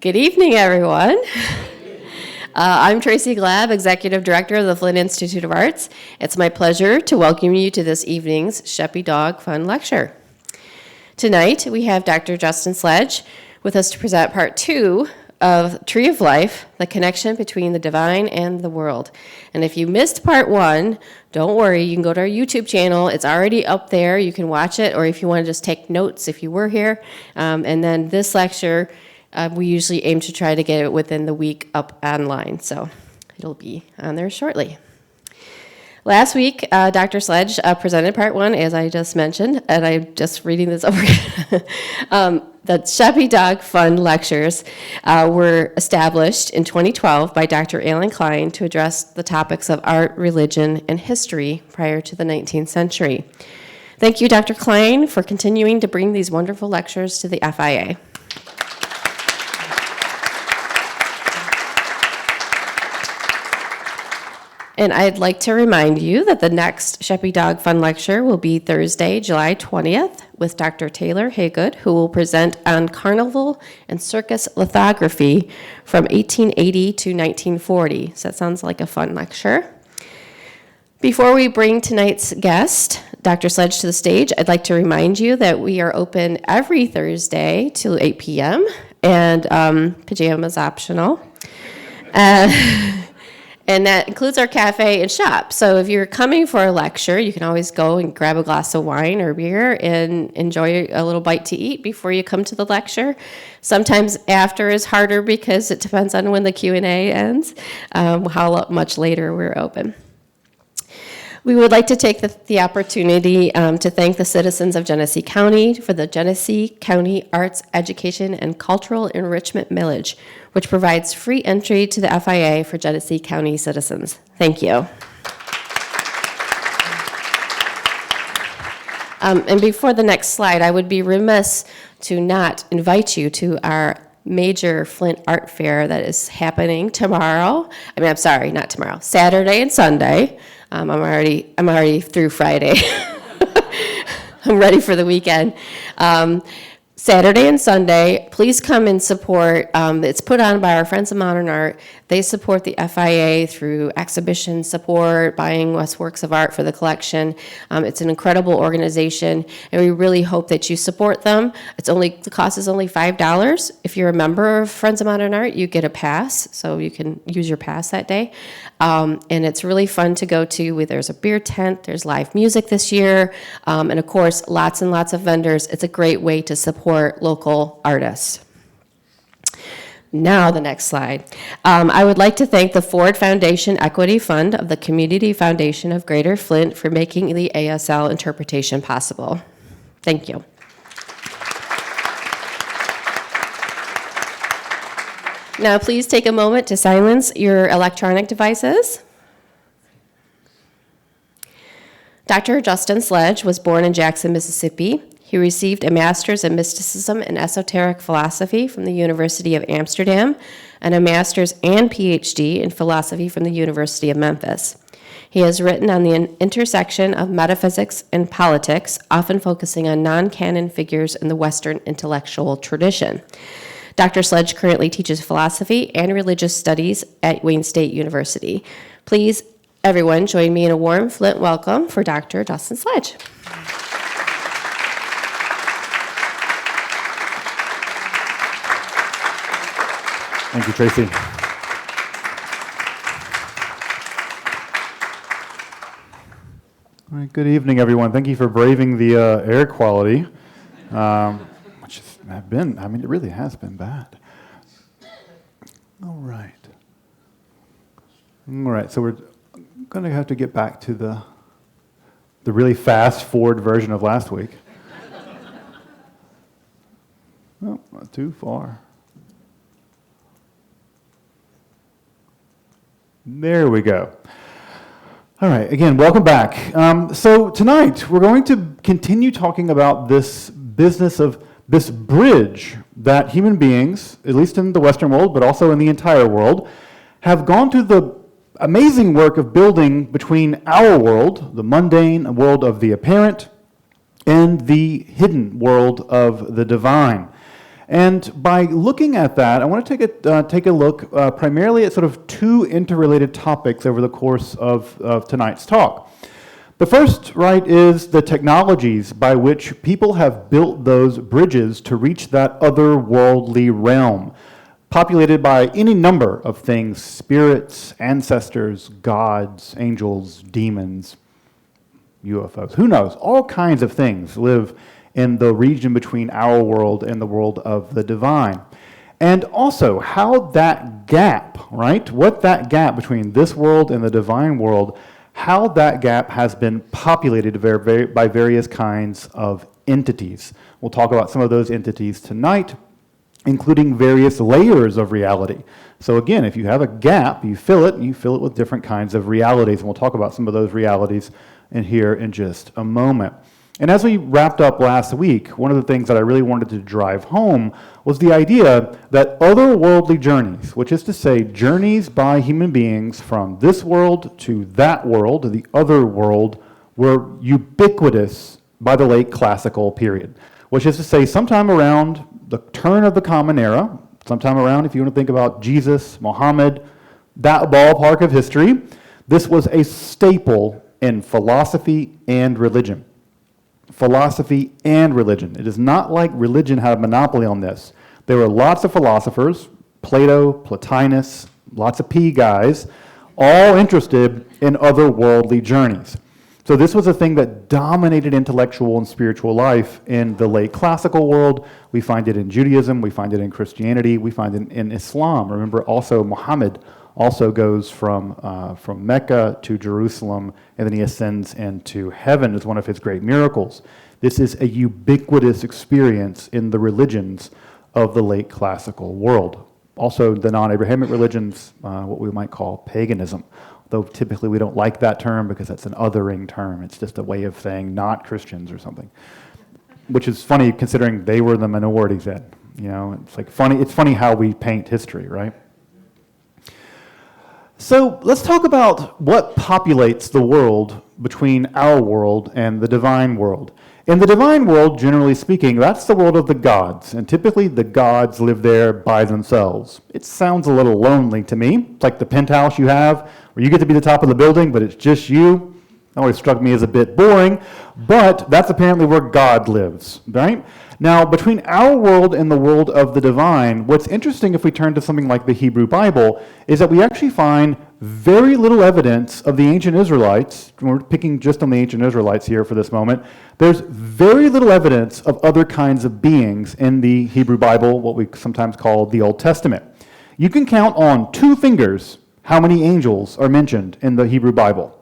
Good evening, everyone. I'm Tracy Glab, Executive Director of the Flint Institute of Arts. It's my pleasure to welcome you to this evening's Sheppy Dog Fun Lecture. Tonight, we have Dr. Justin Sledge with us to present part 2 of Tree of Life, the connection between the divine and the world. And if you missed part 1, don't worry, you can go to our YouTube channel. It's already up there. You can watch it, or if you want to just take notes if you were here. And then this lecture, we usually aim to try to get it within the week up online, so it'll be on there shortly. Last week, Dr. Sledge presented part 1, as I just mentioned, and I'm just reading this over again. The Sheppy Dog Fun Lectures were established in 2012 by Dr. Alan Klein to address the topics of art, religion, and history prior to the 19th century. Thank you, Dr. Klein, for continuing to bring these wonderful lectures to the FIA. And I'd like to remind you that the next Sheppy Dog Fun Lecture will be Thursday, July 20th, with Dr. Taylor Haygood, who will present on carnival and circus lithography from 1880 to 1940. So that sounds like a fun lecture. Before we bring tonight's guest, Dr. Sledge, to the stage, I'd like to remind you that we are open every Thursday till 8 p.m., and pajamas optional. And that includes our cafe and shop. So if you're coming for a lecture, you can always go and grab a glass of wine or beer and enjoy a little bite to eat before you come to the lecture. Sometimes after is harder because it depends on when the Q&A ends, how much later we're open. We would like to take the opportunity to thank the citizens of Genesee County for the Genesee County Arts, Education, and Cultural Enrichment Millage, which provides free entry to the FIA for Genesee County citizens. Thank you. And before the next slide, I would be remiss to not invite you to our major Flint Art Fair that is happening tomorrow. I'm sorry, not tomorrow, Saturday and Sunday. I'm already through Friday. I'm ready for the weekend. Saturday and Sunday, please come and support. It's put on by our friends of Modern Art. They support the FIA through exhibition support, buying us works of art for the collection. It's an incredible organization, and we really hope that you support them. The cost is only $5. If you're a member of Friends of Modern Art, you get a pass, so you can use your pass that day. And it's really fun to go to. There's a beer tent, there's live music this year, and of course, lots and lots of vendors. It's a great way to support local artists. Now, the next slide. I would like to thank the Ford Foundation Equity Fund of the Community Foundation of Greater Flint for making the ASL interpretation possible. Thank you. Now, please take a moment to silence your electronic devices. Dr. Justin Sledge was born in Jackson, Mississippi. He received a master's in mysticism and esoteric philosophy from the University of Amsterdam and a master's and PhD in philosophy from the University of Memphis. He has written on the intersection of metaphysics and politics, often focusing on non-canon figures in the Western intellectual tradition. Dr. Sledge currently teaches philosophy and religious studies at Wayne State University. Please, everyone, join me in a warm Flint welcome for Dr. Justin Sledge. Thank you, Tracy. All right, good evening, everyone. Thank you for braving the air quality, which has been, it really has been bad. All right, so we're going to have to get back to the really fast forward version of last week. Oh, not too far. There we go. All right, again, welcome back. So tonight, we're going to continue talking about this business of this bridge that human beings, at least in the Western world, but also in the entire world, have gone through the amazing work of building between our world, the mundane world of the apparent, and the hidden world of the divine. And by looking at that, I want to take a look primarily at sort of two interrelated topics over the course of tonight's talk. The first, right, is the technologies by which people have built those bridges to reach that otherworldly realm, populated by any number of things: spirits, ancestors, gods, angels, demons, UFOs. Who knows? All kinds of things live in the region between our world and the world of the divine. And also how that gap, right, what that gap between this world and the divine world, how that gap has been populated by various kinds of entities. We'll talk about some of those entities tonight, including various layers of reality. So again, if you have a gap, you fill it with different kinds of realities, and we'll talk about some of those realities here in just a moment. And as we wrapped up last week, one of the things that I really wanted to drive home was the idea that otherworldly journeys, which is to say journeys by human beings from this world to that world, the other world, were ubiquitous by the late classical period, which is to say sometime around the turn of the Common Era, sometime around, if you want to think about Jesus, Muhammad, that ballpark of history, this was a staple in philosophy and religion. Philosophy and religion. It is not like religion had a monopoly on this. There were lots of philosophers, Plato, Plotinus, lots of P guys, all interested in otherworldly journeys. So this was a thing that dominated intellectual and spiritual life in the late classical world. We find it in Judaism, we find it in Christianity, we find it in Islam. Remember, also Muhammad also goes from Mecca to Jerusalem, and then he ascends into heaven as one of his great miracles. This is a ubiquitous experience in the religions of the late classical world. Also, the non-Abrahamic religions, what we might call paganism, though typically we don't like that term because that's an othering term. It's just a way of saying not Christians or something, which is funny considering they were the minority then. You know, it's funny how we paint history, right? So let's talk about what populates the world between our world and the divine world. In the divine world, generally speaking, that's the world of the gods, and typically the gods live there by themselves. It sounds a little lonely to me. It's like the penthouse you have, where you get to be the top of the building, but it's just you. That always struck me as a bit boring, but that's apparently where God lives, right? Now, between our world and the world of the divine, what's interesting if we turn to something like the Hebrew Bible is that we actually find very little evidence of the ancient Israelites. We're picking just on the ancient Israelites here for this moment. There's very little evidence of other kinds of beings in the Hebrew Bible, what we sometimes call the Old Testament. You can count on 2 fingers how many angels are mentioned in the Hebrew Bible,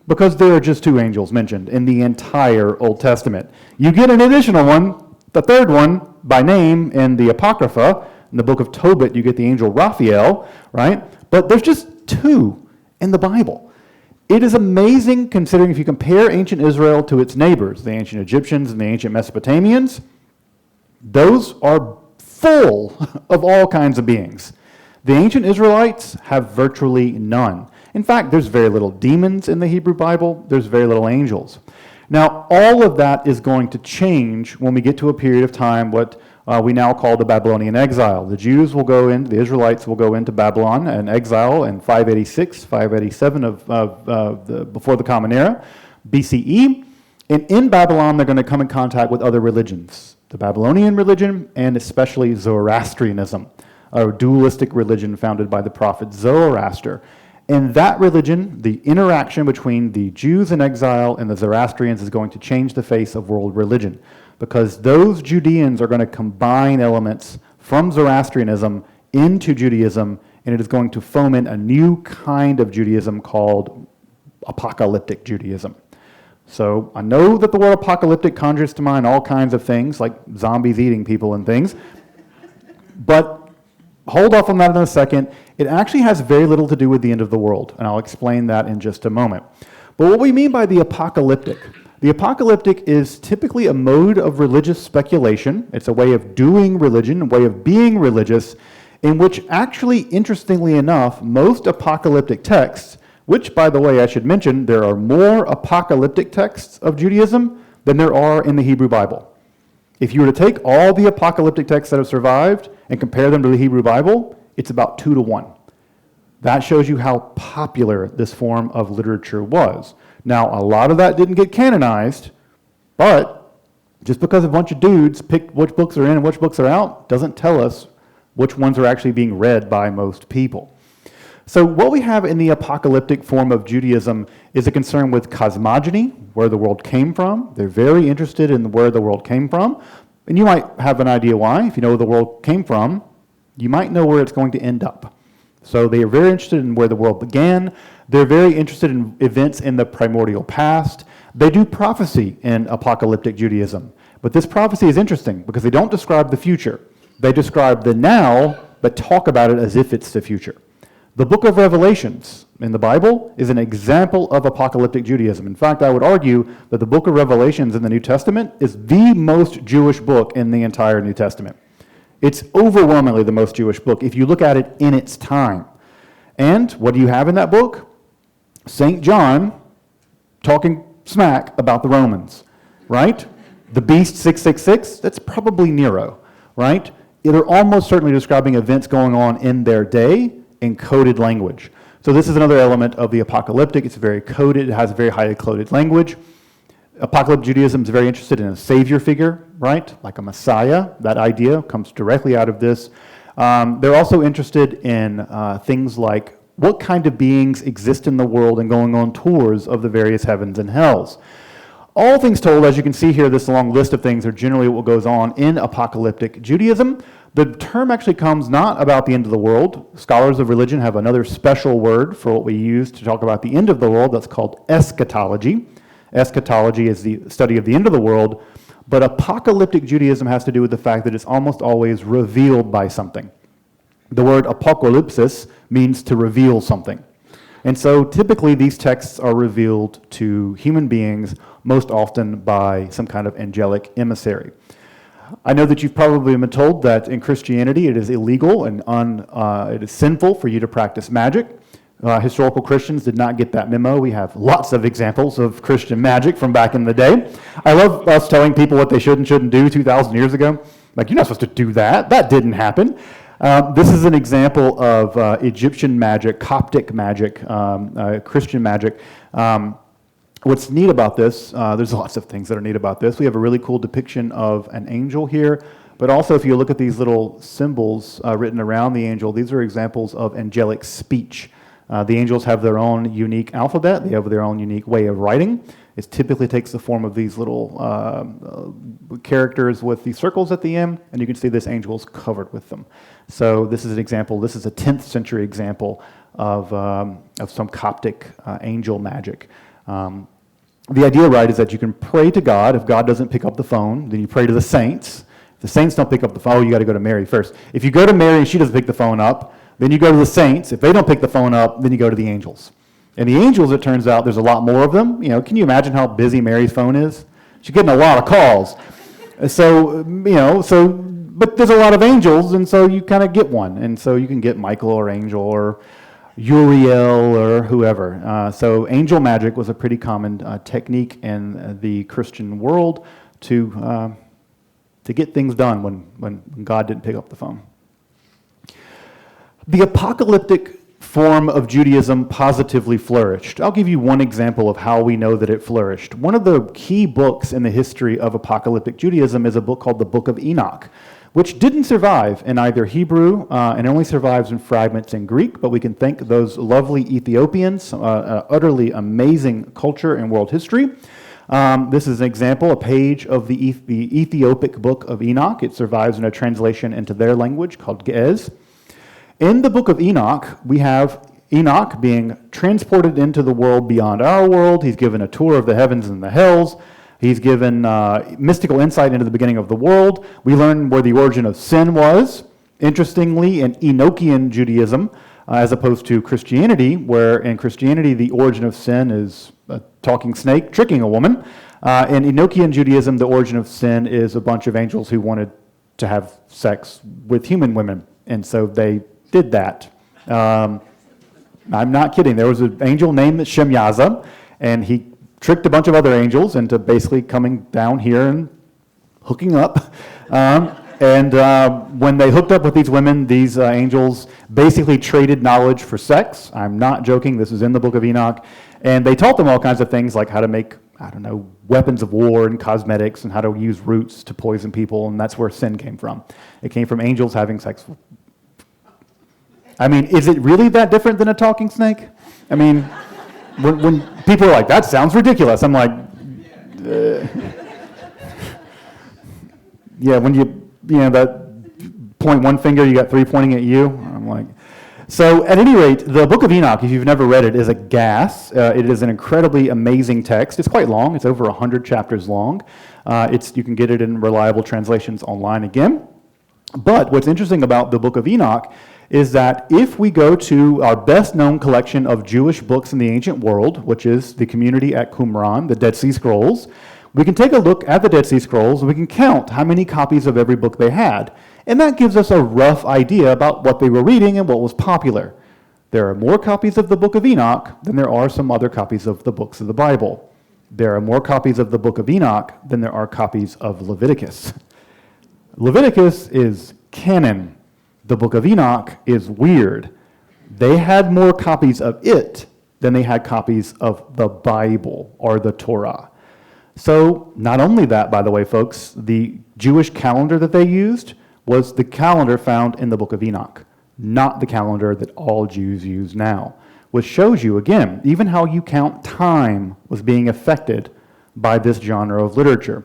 because there are just 2 angels mentioned in the entire Old Testament. You get an additional one, the third one, by name in the Apocrypha. In the book of Tobit, you get the angel Raphael, right? But there's just 2 in the Bible. It is amazing considering if you compare ancient Israel to its neighbors, the ancient Egyptians and the ancient Mesopotamians, those are full of all kinds of beings. The ancient Israelites have virtually none. In fact, there's very little demons in the Hebrew Bible. There's very little angels. Now, all of that is going to change when we get to a period of time, what we now call the Babylonian exile. The Israelites will go into Babylon and exile in 586, 587 before the Common Era, BCE. And in Babylon, they're going to come in contact with other religions, the Babylonian religion and especially Zoroastrianism, a dualistic religion founded by the prophet Zoroaster. In that religion, the interaction between the Jews in exile and the Zoroastrians is going to change the face of world religion, because those Judeans are going to combine elements from Zoroastrianism into Judaism, and it is going to foment a new kind of Judaism called apocalyptic Judaism. So I know that the word apocalyptic conjures to mind all kinds of things, like zombies eating people and things, but hold off on that in a second. It actually has very little to do with the end of the world, and I'll explain that in just a moment. But what we mean by the apocalyptic is typically a mode of religious speculation. It's a way of doing religion, a way of being religious, in which actually, interestingly enough, most apocalyptic texts, which, by the way, I should mention, there are more apocalyptic texts of Judaism than there are in the Hebrew Bible. If you were to take all the apocalyptic texts that have survived and compare them to the Hebrew Bible, it's about 2 to 1. That shows you how popular this form of literature was. Now, a lot of that didn't get canonized, but just because a bunch of dudes picked which books are in and which books are out doesn't tell us which ones are actually being read by most people. So what we have in the apocalyptic form of Judaism is a concern with cosmogony, where the world came from. They're very interested in where the world came from. And you might have an idea why. If you know where the world came from, you might know where it's going to end up. So they are very interested in where the world began. They're very interested in events in the primordial past. They do prophecy in apocalyptic Judaism. But this prophecy is interesting because they don't describe the future. They describe the now, but talk about it as if it's the future. The book of Revelations in the Bible is an example of apocalyptic Judaism. In fact, I would argue that the book of Revelations in the New Testament is the most Jewish book in the entire New Testament. It's overwhelmingly the most Jewish book if you look at it in its time. And what do you have in that book? St. John talking smack about the Romans, right? The beast 666, that's probably Nero, right? They're almost certainly describing events going on in their day in coded language. So this is another element of the apocalyptic. It's very coded. It has very highly coded language. Apocalyptic Judaism is very interested in a savior figure, right? Like a Messiah. That idea comes directly out of this. They're also interested in things like what kind of beings exist in the world and going on tours of the various heavens and hells. All things told, as you can see here, this long list of things are generally what goes on in apocalyptic Judaism. The term actually comes not about the end of the world. Scholars of religion have another special word for what we use to talk about the end of the world that's called eschatology. Eschatology is the study of the end of the world, but apocalyptic Judaism has to do with the fact that it's almost always revealed by something. The word apocalypsis means to reveal something. And so typically these texts are revealed to human beings, most often by some kind of angelic emissary. I know that you've probably been told that in Christianity it is illegal and it is sinful for you to practice magic. Historical Christians did not get that memo. We have lots of examples of Christian magic from back in the day. I love us telling people what they should and shouldn't do 2,000 years ago. Like, you're not supposed to do that. That didn't happen. This is an example of Egyptian magic, Coptic magic, Christian magic. What's neat about this, there's lots of things that are neat about this. We have a really cool depiction of an angel here, but also if you look at these little symbols written around the angel, these are examples of angelic speech. The angels have their own unique alphabet. They have their own unique way of writing. It typically takes the form of these little characters with these circles at the end, and you can see this angel is covered with them. So this is an example. This is a 10th century example of some Coptic angel magic. The idea, right, is that you can pray to God. If God doesn't pick up the phone, then you pray to the saints. If the saints don't pick up the phone, you got to go to Mary first. If you go to Mary and she doesn't pick the phone up, then you go to the saints. If they don't pick the phone up, then you go to the angels. And the angels, it turns out, there's a lot more of them. You know, can you imagine how busy Mary's phone is? She's getting a lot of calls. But there's a lot of angels, and so you kind of get one. And so you can get Michael or Angel or Uriel or whoever. So angel magic was a pretty common technique in the Christian world to get things done when God didn't pick up the phone. The apocalyptic form of Judaism positively flourished. I'll give you one example of how we know that it flourished. One of the key books in the history of apocalyptic Judaism is a book called the Book of Enoch, which didn't survive in either Hebrew and only survives in fragments in Greek, but we can thank those lovely Ethiopians, utterly amazing culture in world history. This is an example, a page of the Ethiopic Book of Enoch. It survives in a translation into their language called Ge'ez. In the Book of Enoch, we have Enoch being transported into the world beyond our world. He's given a tour of the heavens and the hells. He's given mystical insight into the beginning of the world. We learn where the origin of sin was. Interestingly, in Enochian Judaism, as opposed to Christianity, where in Christianity the origin of sin is a talking snake tricking a woman. In Enochian Judaism, the origin of sin is a bunch of angels who wanted to have sex with human women, and so they did that. I'm not kidding. There was an angel named Shemyaza, and he tricked a bunch of other angels into basically coming down here and hooking up. When they hooked up with these women, these angels basically traded knowledge for sex. I'm not joking. This is in the book of Enoch. And they taught them all kinds of things like how to make, weapons of war and cosmetics and how to use roots to poison people. And that's where sin came from. It came from angels having sex. Is it really that different than a talking snake? When people are like, that sounds ridiculous. I'm like, yeah, when that point one finger, you got three pointing at you. I'm like, so at any rate, the Book of Enoch, if you've never read it, is a gas. It is an incredibly amazing text. It's quite long. It's over 100 chapters long. You can get it in reliable translations online again. But what's interesting about the Book of Enoch is that if we go to our best-known collection of Jewish books in the ancient world, which is the community at Qumran, the Dead Sea Scrolls, we can take a look at the Dead Sea Scrolls and we can count how many copies of every book they had. And that gives us a rough idea about what they were reading and what was popular. There are more copies of the Book of Enoch than there are some other copies of the books of the Bible. There are more copies of the Book of Enoch than there are copies of Leviticus. Leviticus is canon. The Book of Enoch is weird. They had more copies of it than they had copies of the Bible or the Torah. So not only that, by the way, folks, the Jewish calendar that they used was the calendar found in the Book of Enoch, not the calendar that all Jews use now, which shows you, again, even how you count time was being affected by this genre of literature.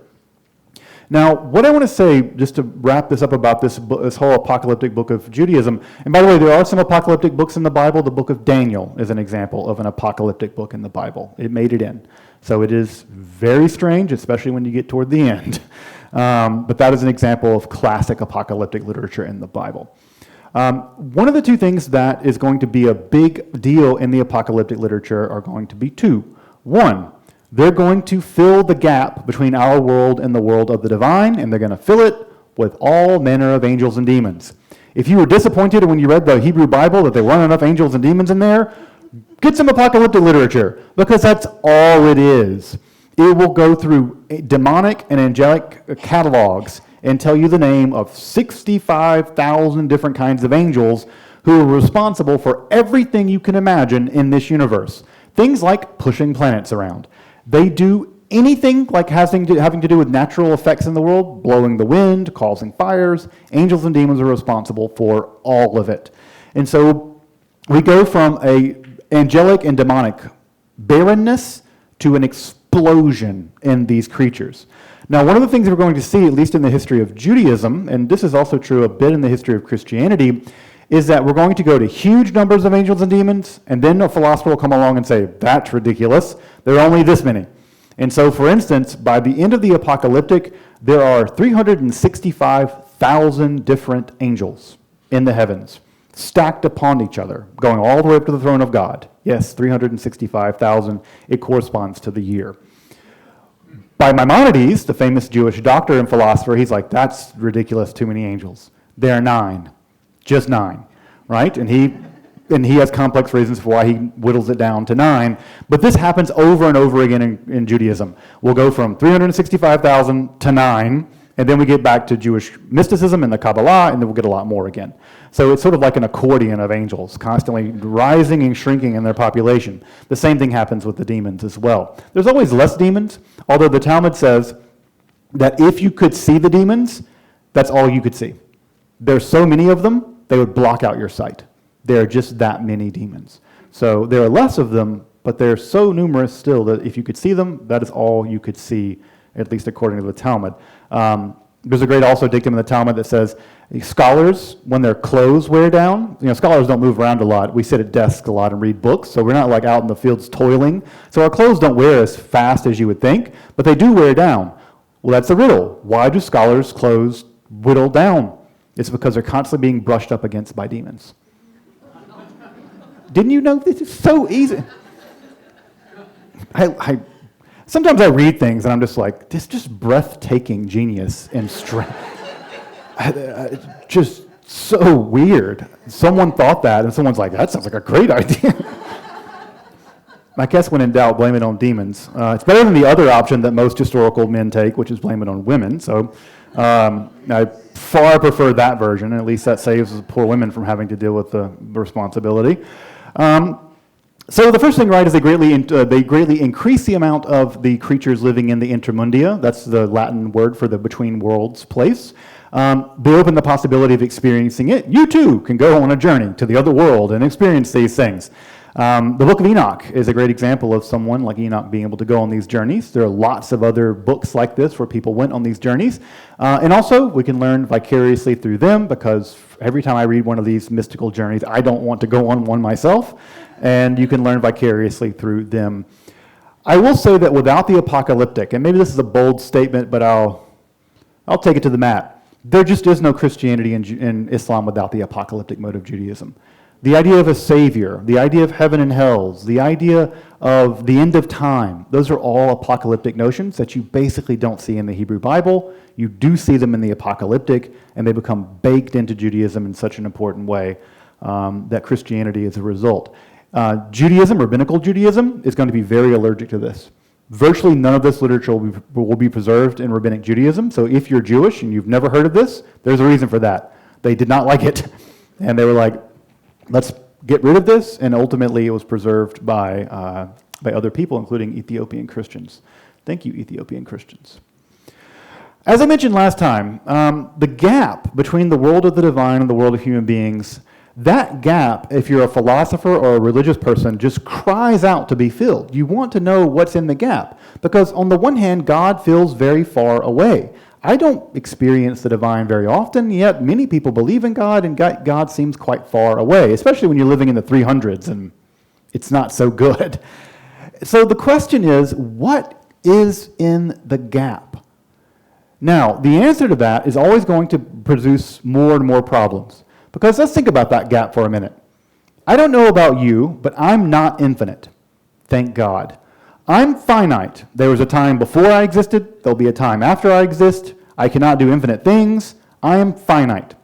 Now, what I want to say, just to wrap this up about this whole apocalyptic book of Judaism, and by the way, there are some apocalyptic books in the Bible. The book of Daniel is an example of an apocalyptic book in the Bible. It made it in. So it is very strange, especially when you get toward the end. But that is an example of classic apocalyptic literature in the Bible. One of the two things that is going to be a big deal in the apocalyptic literature are going to be two. One, they're going to fill the gap between our world and the world of the divine, and they're going to fill it with all manner of angels and demons. If you were disappointed when you read the Hebrew Bible that there weren't enough angels and demons in there, get some apocalyptic literature, because that's all it is. It will go through demonic and angelic catalogs and tell you the name of 65,000 different kinds of angels who are responsible for everything you can imagine in this universe. Things like pushing planets around. They do anything like having to do with natural effects in the world, blowing the wind, causing fires. Angels and demons are responsible for all of it. And so we go from a angelic and demonic barrenness to an explosion in these creatures. Now, one of the things we're going to see, at least in the history of Judaism, and this is also true a bit in the history of Christianity, is that we're going to go to huge numbers of angels and demons, and then a philosopher will come along and say, that's ridiculous. There are only this many. And so, for instance, by the end of the apocalyptic, there are 365,000 different angels in the heavens, stacked upon each other, going all the way up to the throne of God. Yes, 365,000. It corresponds to the year. By Maimonides, the famous Jewish doctor and philosopher, he's like, that's ridiculous, too many angels. There are 9. Just 9, right? And he has complex reasons for why he whittles it down to 9. But this happens over and over again in Judaism. We'll go from 365,000 to 9, and then we get back to Jewish mysticism and the Kabbalah, and then we'll get a lot more again. So it's sort of like an accordion of angels, constantly rising and shrinking in their population. The same thing happens with the demons as well. There's always less demons, although the Talmud says that if you could see the demons, that's all you could see. There's so many of them, they would block out your sight. There are just that many demons. So there are less of them, but they're so numerous still that if you could see them, that is all you could see, at least according to the Talmud. There's a great also dictum in the Talmud that says, scholars, when their clothes wear down, scholars don't move around a lot. We sit at desks a lot and read books, so we're not like out in the fields toiling. So our clothes don't wear as fast as you would think, but they do wear down. Well, that's a riddle. Why do scholars' clothes whittle down? It's because they're constantly being brushed up against by demons. Didn't you know this is so easy? Sometimes I read things and I'm just like, this is just breathtaking genius and strength. Just so weird. Someone thought that and someone's like, that sounds like a great idea. I guess when in doubt, blame it on demons. It's better than the other option that most historical men take, which is blame it on women. So I far prefer that version. At least that saves poor women from having to deal with the responsibility. So the first thing, right, is they greatly increase the amount of the creatures living in the intermundia. That's the Latin word for the between worlds place. They open the possibility of experiencing it. You too can go on a journey to the other world and experience these things. The Book of Enoch is a great example of someone like Enoch being able to go on these journeys. There are lots of other books like this where people went on these journeys. And also, we can learn vicariously through them, because every time I read one of these mystical journeys, I don't want to go on one myself. And you can learn vicariously through them. I will say that without the apocalyptic, and maybe this is a bold statement, but I'll take it to the mat. There just is no Christianity in Islam without the apocalyptic mode of Judaism. The idea of a savior, the idea of heaven and hells, the idea of the end of time, those are all apocalyptic notions that you basically don't see in the Hebrew Bible. You do see them in the apocalyptic, and they become baked into Judaism in such an important way that Christianity is a result. Judaism, rabbinical Judaism, is going to be very allergic to this. Virtually none of this literature will be preserved in rabbinic Judaism. So if you're Jewish and you've never heard of this, there's a reason for that. They did not like it. And they were like, let's get rid of this. And ultimately it was preserved by other people, including Ethiopian Christians. Thank you, Ethiopian Christians. As I mentioned last time, the gap between the world of the divine and the world of human beings, that gap, if you're a philosopher or a religious person, just cries out to be filled. You want to know what's in the gap. Because on the one hand, God feels very far away. I don't experience the divine very often, yet many people believe in God, and God seems quite far away, especially when you're living in the 300s and it's not so good. So the question is, what is in the gap? Now, the answer to that is always going to produce more and more problems. Because let's think about that gap for a minute. I don't know about you, but I'm not infinite. Thank God. I'm finite. There was a time before I existed. There'll be a time after I exist. I cannot do infinite things. I am finite.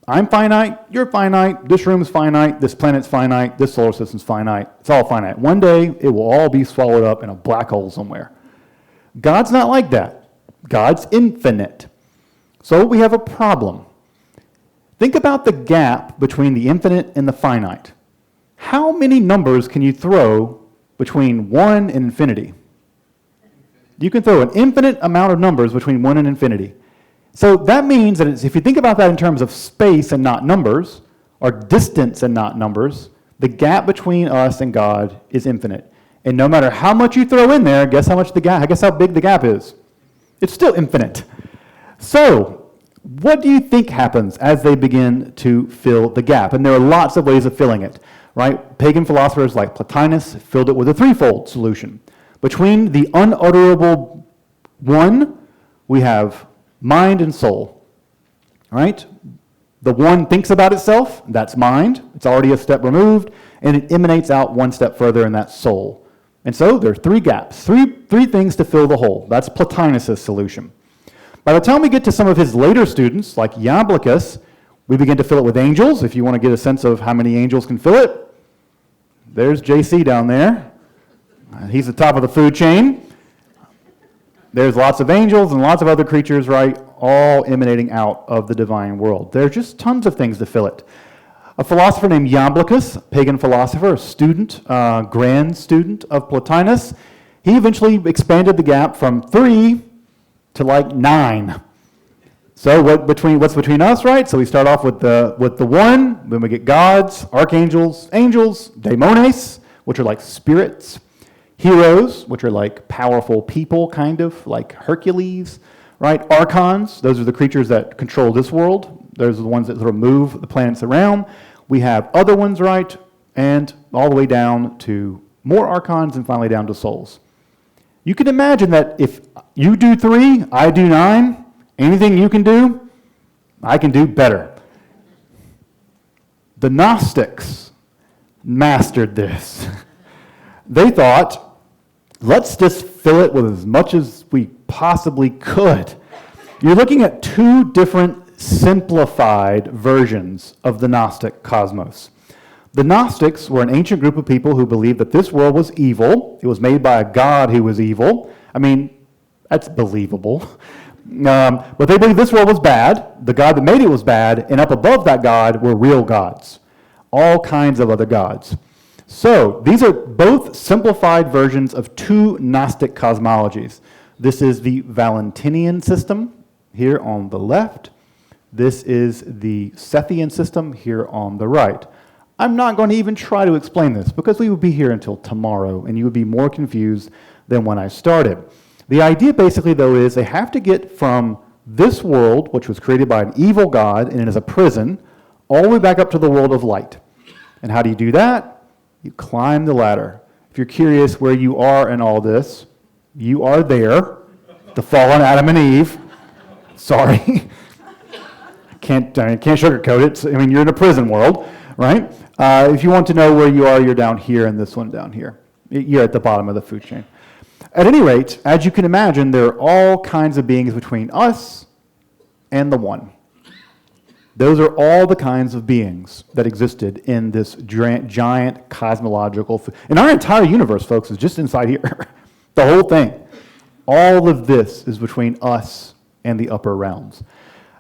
I'm finite. You're finite. This room is finite. This planet's finite. This solar system's finite. It's all finite. One day, it will all be swallowed up in a black hole somewhere. God's not like that. God's infinite. So we have a problem. Think about the gap between the infinite and the finite. How many numbers can you throw between 1 and infinity? You can throw an infinite amount of numbers between 1 and infinity. So that means that if you think about that in terms of space and not numbers, or distance and not numbers, the gap between us and God is infinite. And no matter how much you throw in there, guess how big the gap is? It's still infinite. So, what do you think happens as they begin to fill the gap? And there are lots of ways of filling it, right? Pagan philosophers like Plotinus filled it with a threefold solution. Between the unutterable one, we have mind and soul, right? The one thinks about itself, that's mind. It's already a step removed, and it emanates out one step further, and that's soul. And so there are three gaps, three things to fill the hole. That's Plotinus' solution. By the time we get to some of his later students, like Iamblichus, we begin to fill it with angels. If you want to get a sense of how many angels can fill it, there's JC down there. He's the top of the food chain. There's lots of angels and lots of other creatures, right, all emanating out of the divine world. There's just tons of things to fill it. A philosopher named Iamblichus, pagan philosopher, a student, grand student of Plotinus, he eventually expanded the gap from 3 to like 9. So what's between us, right? So we start off with the 1, then we get gods, archangels, angels, daimones, which are like spirits, heroes, which are like powerful people, kind of like Hercules, right? Archons, those are the creatures that control this world. Those are the ones that sort of move the planets around. We have other ones, right? And all the way down to more archons and finally down to souls. You can imagine that if you do 3, I do 9, anything you can do, I can do better. The Gnostics mastered this. They thought, let's just fill it with as much as we possibly could. You're looking at 2 different simplified versions of the Gnostic cosmos. The Gnostics were an ancient group of people who believed that this world was evil. It was made by a God who was evil. I mean, that's believable. But they believed this world was bad, the God that made it was bad, and up above that God were real gods, all kinds of other gods. So these are both simplified versions of two Gnostic cosmologies. This is the Valentinian system here on the left. This is the Sethian system here on the right. I'm not going to even try to explain this because we would be here until tomorrow and you would be more confused than when I started. The idea basically, though, is they have to get from this world, which was created by an evil God and it is a prison, all the way back up to the world of light. And how do you do that? You climb the ladder. If you're curious where you are in all this, you are there, the fallen Adam and Eve. Sorry. Can't sugarcoat it. I mean, you're in a prison world, right? If you want to know where you are, you're down here and this one down here. You're at the bottom of the food chain. At any rate, as you can imagine, there are all kinds of beings between us and the One. Those are all the kinds of beings that existed in this giant cosmological... And our entire universe, folks, is just inside here. The whole thing. All of this is between us and the upper realms.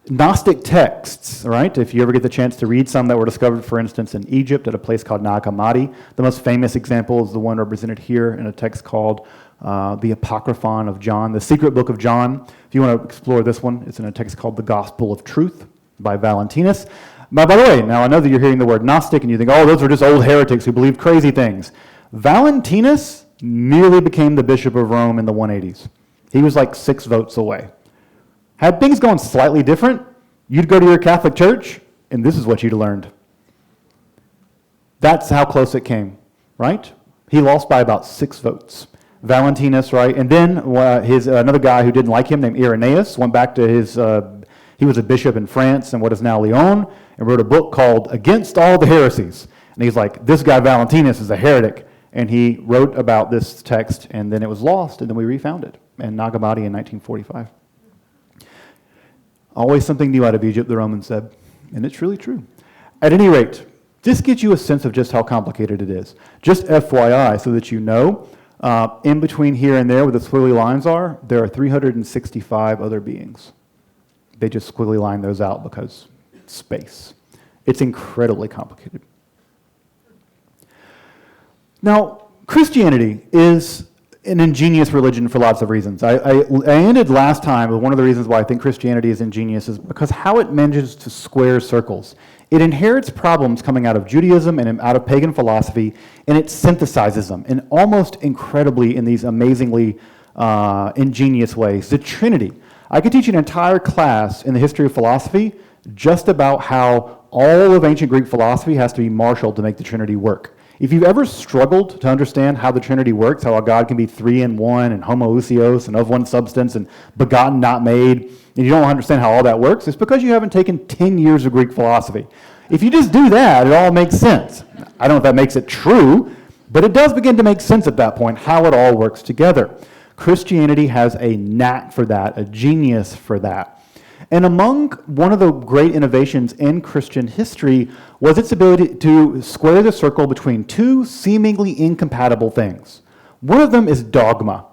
Gnostic texts, right? If you ever get the chance to read some that were discovered, for instance, in Egypt at a place called Nag Hammadi, the most famous example is the one represented here in a text called the Apocryphon of John, the Secret Book of John. If you want to explore this one, it's in a text called the Gospel of Truth by Valentinus. By the way, now I know that you're hearing the word Gnostic and you think, oh, those are just old heretics who believe crazy things. Valentinus nearly became the Bishop of Rome in the 180s. He was like 6 votes away. Had things gone slightly different, you'd go to your Catholic church, and this is what you'd learned. That's how close it came, right? He lost by about 6 votes. Valentinus, right? And then another guy who didn't like him named Irenaeus went back to his, he was a bishop in France in what is now Lyon, and wrote a book called Against All the Heresies. And he's like, this guy Valentinus is a heretic. And he wrote about this text, and then it was lost, and then we refound it in Nag Hammadi in 1945. Always something new out of Egypt, the Romans said, and it's really true. At any rate, this gives you a sense of just how complicated it is. Just FYI, so that you know, in between here and there where the squiggly lines are, there are 365 other beings. They just squiggly line those out because space. It's incredibly complicated. Now, Christianity is an ingenious religion for lots of reasons. I ended last time with one of the reasons why I think Christianity is ingenious is because how it manages to square circles. It inherits problems coming out of Judaism and out of pagan philosophy, and it synthesizes them, and almost incredibly in these amazingly ingenious ways. The Trinity. I could teach an entire class in the history of philosophy just about how all of ancient Greek philosophy has to be marshaled to make the Trinity work. If you've ever struggled to understand how the Trinity works, how a God can be 3 in 1 and homoousios and of one substance and begotten, not made, and you don't understand how all that works, it's because you haven't taken 10 years of Greek philosophy. If you just do that, it all makes sense. I don't know if that makes it true, but it does begin to make sense at that point, how it all works together. Christianity has a knack for that, a genius for that. And among one of the great innovations in Christian history was its ability to square the circle between 2 seemingly incompatible things. One of them is dogma.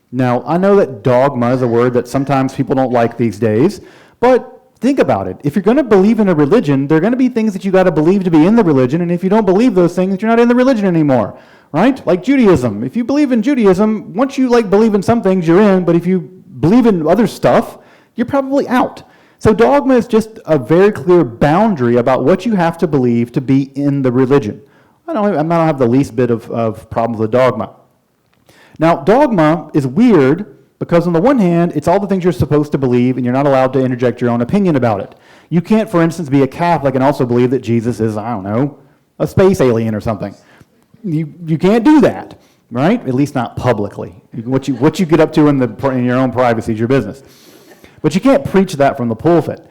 Now, I know that dogma is a word that sometimes people don't like these days, but think about it. If you're going to believe in a religion, there are going to be things that you got to believe to be in the religion, and if you don't believe those things, you're not in the religion anymore, right? Like Judaism. If you believe in Judaism, once you believe in some things, you're in, but if you believe in other stuff, you're probably out. So dogma is just a very clear boundary about what you have to believe to be in the religion. I don't have the least bit of problems with dogma. Now, dogma is weird because on the one hand, it's all the things you're supposed to believe and you're not allowed to interject your own opinion about it. You can't, for instance, be a Catholic and also believe that Jesus is, I don't know, a space alien or something. You can't do that, right? At least not publicly. What you get up to in your own privacy is your business. But you can't preach that from the pulpit.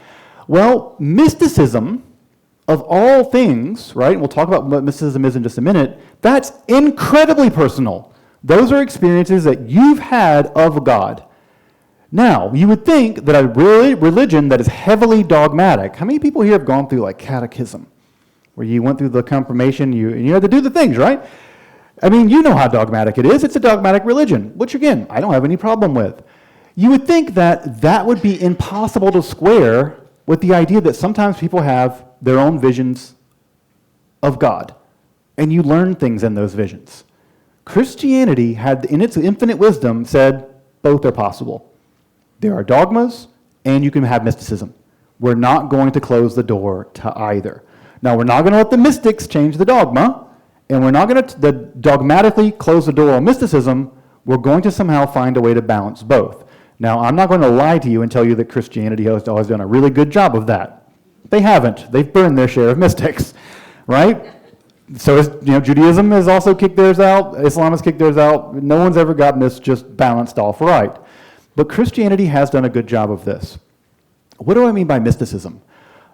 Well, mysticism, of all things, right? We'll talk about what mysticism is in just a minute. That's incredibly personal. Those are experiences that you've had of God. Now, you would think that a religion that is heavily dogmatic, how many people here have gone through catechism? where you went through the confirmation, you had to do the things, right? I mean, you know how dogmatic it is. It's a dogmatic religion, which again, I don't have any problem with. You would think that that would be impossible to square with the idea that sometimes people have their own visions of God, and you learn things in those visions. Christianity had, in its infinite wisdom, said both are possible. There are dogmas, and you can have mysticism. We're not going to close the door to either. Now, we're not going to let the mystics change the dogma, and we're not going to dogmatically close the door on mysticism. We're going to somehow find a way to balance both. Now, I'm not going to lie to you and tell you that Christianity has always done a really good job of that. They haven't. They've burned their share of mystics, right? So, Judaism has also kicked theirs out. Islam has kicked theirs out. No one's ever gotten this just balanced off right. But Christianity has done a good job of this. What do I mean by mysticism?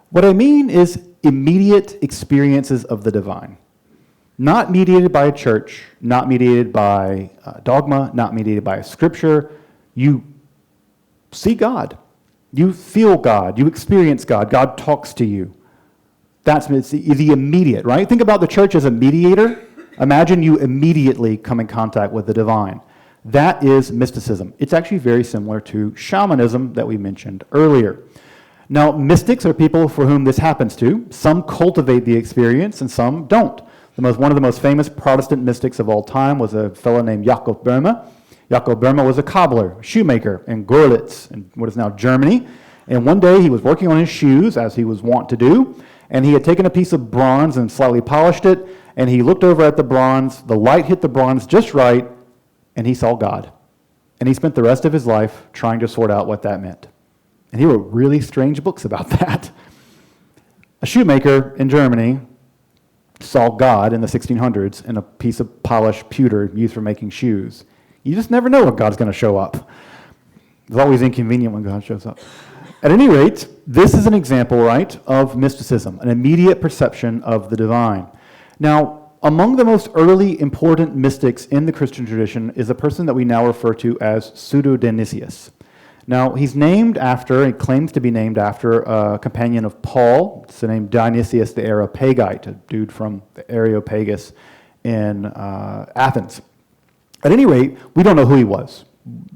What I mean is immediate experiences of the divine. Not mediated by a church, not mediated by dogma, not mediated by a scripture. You see God. You feel God. You experience God. God talks to you. That's the immediate, right? Think about the church as a mediator. Imagine you immediately come in contact with the divine. That is mysticism. It's actually very similar to shamanism that we mentioned earlier. Now, mystics are people for whom this happens to. Some cultivate the experience and some don't. One of the most famous Protestant mystics of all time was a fellow named Jakob Böhme. Jakob Böhme was a cobbler, shoemaker in Görlitz, in what is now Germany. And one day he was working on his shoes, as he was wont to do, and he had taken a piece of bronze and slightly polished it, and he looked over at the bronze. The light hit the bronze just right, and he saw God. And he spent the rest of his life trying to sort out what that meant. And he wrote really strange books about that. A shoemaker in Germany saw God in the 1600s in a piece of polished pewter used for making shoes. You just never know when God's going to show up. It's always inconvenient when God shows up. At any rate, this is an example, right, of mysticism, an immediate perception of the divine. Now, among the most early important mystics in the Christian tradition is a person that we now refer to as Pseudo-Dionysius. Now, he claims to be named after a companion of Paul. It's the name Dionysius the Areopagite, a dude from the Areopagus in Athens. At any rate, we don't know who he was.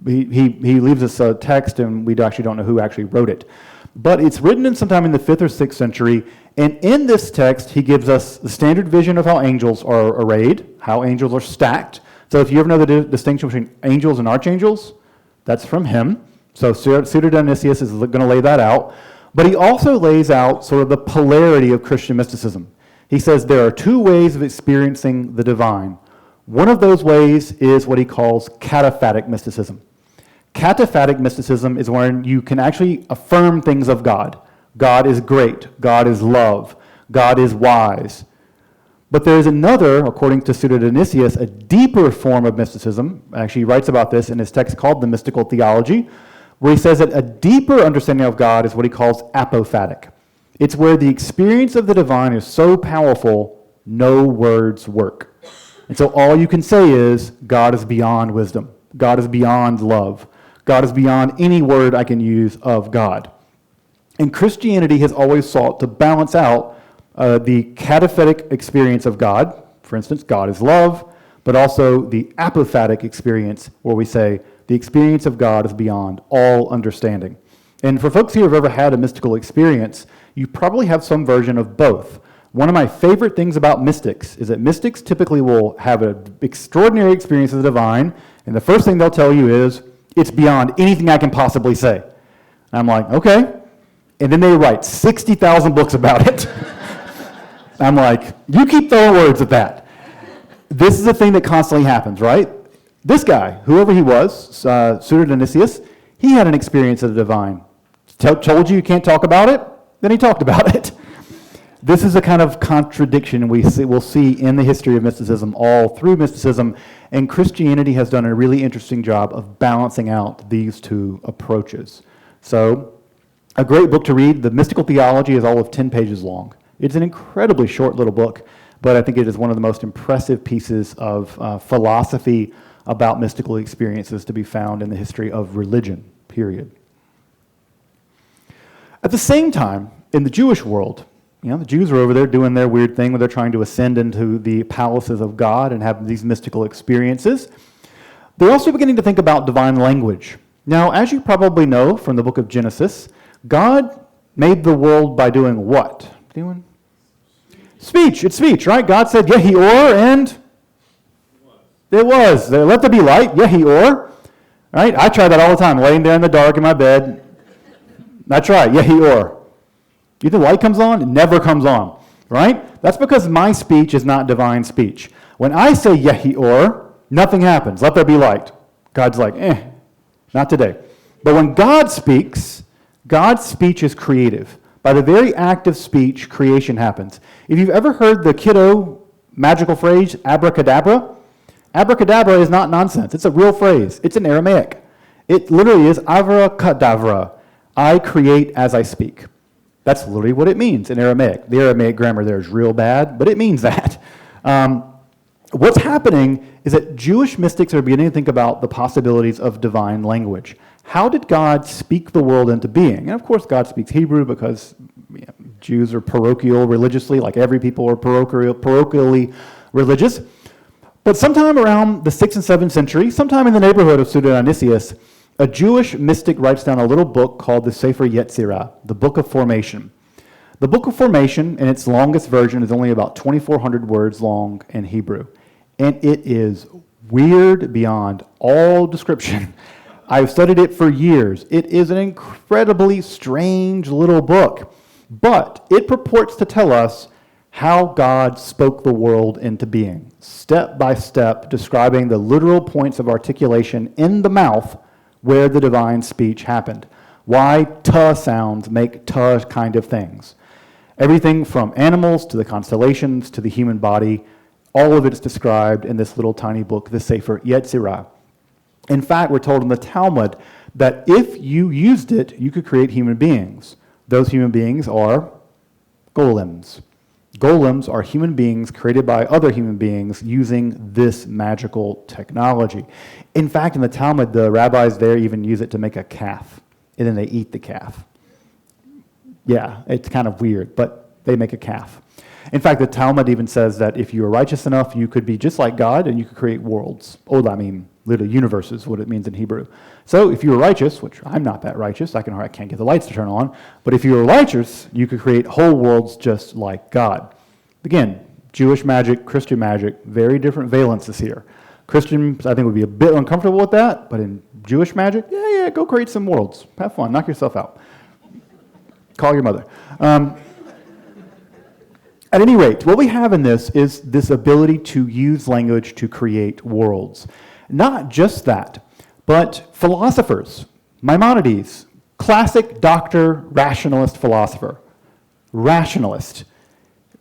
He leaves us a text, and we actually don't know who actually wrote it. But it's written in sometime in the 5th or 6th century, and in this text, he gives us the standard vision of how angels are arrayed, how angels are stacked. So if you ever know the distinction between angels and archangels, that's from him. So Pseudo-Dionysius is going to lay that out. But he also lays out sort of the polarity of Christian mysticism. He says there are two ways of experiencing the divine. One of those ways is what he calls cataphatic mysticism. Cataphatic mysticism is when you can actually affirm things of God. God is great. God is love. God is wise. But there is another, according to Pseudo-Dionysius, a deeper form of mysticism. Actually, he writes about this in his text called The Mystical Theology, where he says that a deeper understanding of God is what he calls apophatic. It's where the experience of the divine is so powerful, no words work. And so all you can say is, God is beyond wisdom. God is beyond love. God is beyond any word I can use of God. And Christianity has always sought to balance out the cataphatic experience of God. For instance, God is love, but also the apophatic experience where we say the experience of God is beyond all understanding. And for folks here who have ever had a mystical experience, you probably have some version of both. One of my favorite things about mystics is that mystics typically will have an extraordinary experience of the divine, and the first thing they'll tell you is, it's beyond anything I can possibly say. And I'm like, okay. And then they write 60,000 books about it. I'm like, you keep throwing words at that. This is a thing that constantly happens, right? This guy, whoever he was, Pseudo-Dionysius, he had an experience of the divine. Told you can't talk about it, then he talked about it. This is a kind of contradiction we'll see in the history of mysticism, all through mysticism, and Christianity has done a really interesting job of balancing out these two approaches. So, a great book to read. The Mystical Theology is all of 10 pages long. It's an incredibly short little book, but I think it is one of the most impressive pieces of philosophy about mystical experiences to be found in the history of religion, period. At the same time, in the Jewish world, The Jews are over there doing their weird thing where they're trying to ascend into the palaces of God and have these mystical experiences. They're also beginning to think about divine language. Now, as you probably know from the book of Genesis, God made the world by doing what? Anyone? Speech. It's speech, right? God said, Yehi or, and it was. Let there be light. Yehi or. Right? I try that all the time, laying there in the dark in my bed. That's right. Yehi or. Either light comes on, it never comes on, right? That's because my speech is not divine speech. When I say Yehi or, nothing happens. Let there be light. God's like, not today. But when God speaks, God's speech is creative. By the very act of speech, creation happens. If you've ever heard the kiddo magical phrase, abracadabra, abracadabra is not nonsense. It's a real phrase. It's in Aramaic. It literally is abracadabra. I create as I speak. That's literally what it means in Aramaic. The Aramaic grammar there is real bad, but it means that. What's happening is that Jewish mystics are beginning to think about the possibilities of divine language. How did God speak the world into being? And of course, God speaks Hebrew because Jews are parochial religiously, like every people are parochially religious. But sometime around the 6th and 7th century, sometime in the neighborhood of Pseudo-Dionysius, a Jewish mystic writes down a little book called the Sefer Yetzirah, the Book of Formation. The Book of Formation, in its longest version, is only about 2,400 words long in Hebrew. And it is weird beyond all description. I've studied it for years. It is an incredibly strange little book. But it purports to tell us how God spoke the world into being, step by step, describing the literal points of articulation in the mouth where the divine speech happened. Why "ta" sounds make "ta" kind of things. Everything from animals to the constellations to the human body, all of it is described in this little tiny book, the Sefer Yetzirah. In fact, we're told in the Talmud that if you used it, you could create human beings. Those human beings are golems. Golems are human beings created by other human beings using this magical technology. In fact, in the Talmud, the rabbis there even use it to make a calf, and then they eat the calf. Yeah, it's kind of weird, but they make a calf. In fact, the Talmud even says that if you were righteous enough, you could be just like God, and you could create worlds. Literally universes, what it means in Hebrew. So if you were righteous, which I'm not that righteous, I can't get the lights to turn on, but if you were righteous, you could create whole worlds just like God. Again, Jewish magic, Christian magic, very different valences here. Christians, I think, would be a bit uncomfortable with that, but in Jewish magic, yeah, go create some worlds. Have fun, knock yourself out. Call your mother. At any rate, what we have in this is this ability to use language to create worlds. Not just that, but philosophers, Maimonides, classic doctor, rationalist philosopher, rationalist.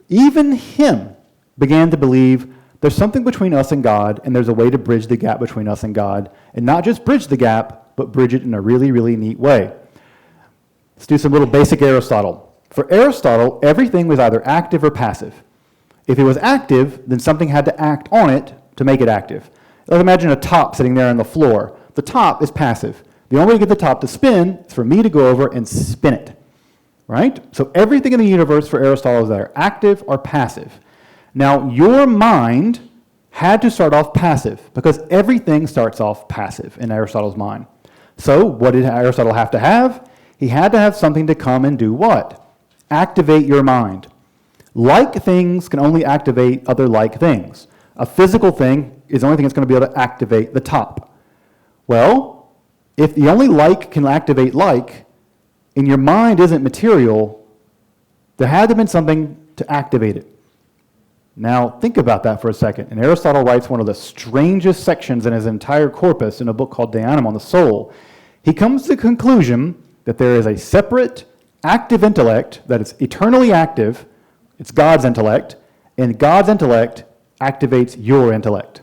Even him began to believe there's something between us and God, and there's a way to bridge the gap between us and God, and not just bridge the gap, but bridge it in a really, really neat way. Let's do some little basic Aristotle. For Aristotle, everything was either active or passive. If it was active, then something had to act on it to make it active. Let's imagine a top sitting there on the floor. The top is passive. The only way to get the top to spin is for me to go over and spin it, right? So everything in the universe for Aristotle is either active or passive. Now, your mind had to start off passive because everything starts off passive in Aristotle's mind. So what did Aristotle have to have? He had to have something to come and do what? Activate your mind. Like things can only activate other like things. A physical thing is the only thing that's going to be able to activate the top. Well, if the only like can activate like, and your mind isn't material, there had to have been something to activate it. Now, think about that for a second. And Aristotle writes one of the strangest sections in his entire corpus in a book called De Anima on the Soul. He comes to the conclusion that there is a separate active intellect that is eternally active. It's God's intellect, and God's intellect activates your intellect.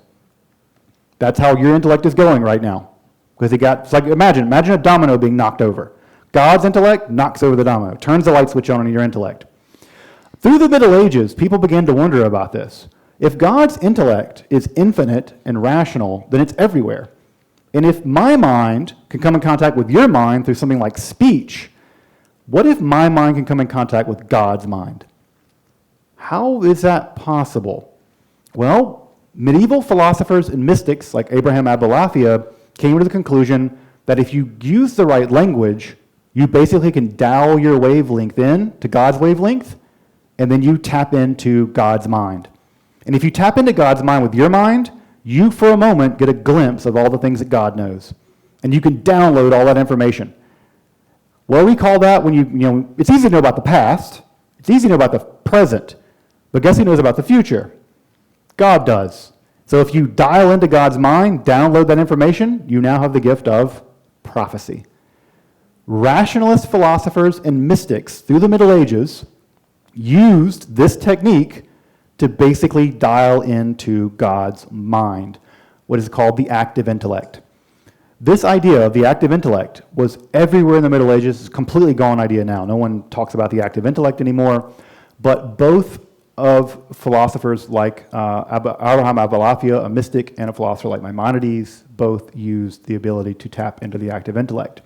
That's how your intellect is going right now. Because it's like imagine a domino being knocked over. God's intellect knocks over the domino, turns the light switch on in your intellect. Through the Middle Ages, people began to wonder about this. If God's intellect is infinite and rational, then it's everywhere. And if my mind can come in contact with your mind through something like speech, what if my mind can come in contact with God's mind? How is that possible? Well, medieval philosophers and mystics like Abraham Abulafia came to the conclusion that if you use the right language, you basically can dial your wavelength in to God's wavelength, and then you tap into God's mind. And if you tap into God's mind with your mind, you for a moment get a glimpse of all the things that God knows. And you can download all that information. What do we call that when it's easy to know about the past, it's easy to know about the present, but guess who knows about the future? God does. So if you dial into God's mind, download that information, you now have the gift of prophecy. Rationalist philosophers and mystics through the Middle Ages used this technique to basically dial into God's mind, what is called the active intellect. This idea of the active intellect was everywhere in the Middle Ages. It's a completely gone idea now. No one talks about the active intellect anymore, but both of philosophers like Abraham Abulafia, a mystic, and a philosopher like Maimonides, both used the ability to tap into the active intellect.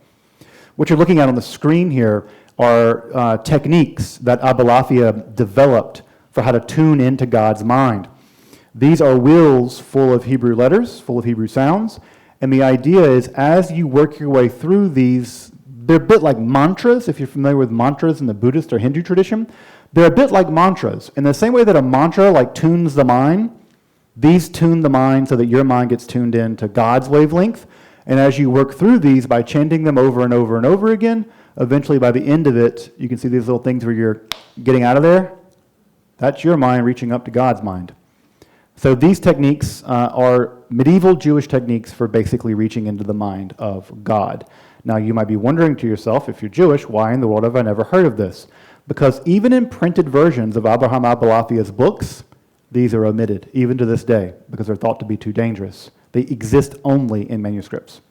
What you're looking at on the screen here are techniques that Abulafia developed for how to tune into God's mind. These are wheels full of Hebrew letters, full of Hebrew sounds, and the idea is as you work your way through these, they're a bit like mantras, if you're familiar with mantras in the Buddhist or Hindu tradition. They're a bit like mantras. In the same way that a mantra like tunes the mind, these tune the mind so that your mind gets tuned in to God's wavelength. And as you work through these by chanting them over and over and over again, eventually by the end of it, you can see these little things where you're getting out of there. That's your mind reaching up to God's mind. So these techniques are medieval Jewish techniques for basically reaching into the mind of God. Now you might be wondering to yourself, if you're Jewish, why in the world have I never heard of this? Because even in printed versions of Abraham Abulafia's books, these are omitted, even to this day, because they're thought to be too dangerous. They exist only in manuscripts.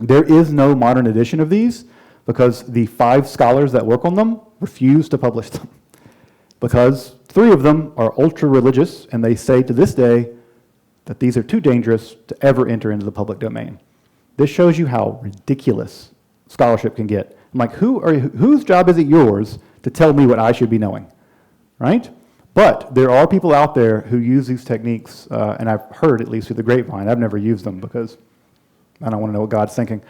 There is no modern edition of these because the 5 scholars that work on them refuse to publish them. Because 3 of them are ultra-religious, and they say to this day that these are too dangerous to ever enter into the public domain. This shows you how ridiculous scholarship can get. I'm like, whose job is it yours to tell me what I should be knowing, right? But there are people out there who use these techniques, and I've heard, at least through the grapevine, I've never used them because I don't want to know what God's thinking.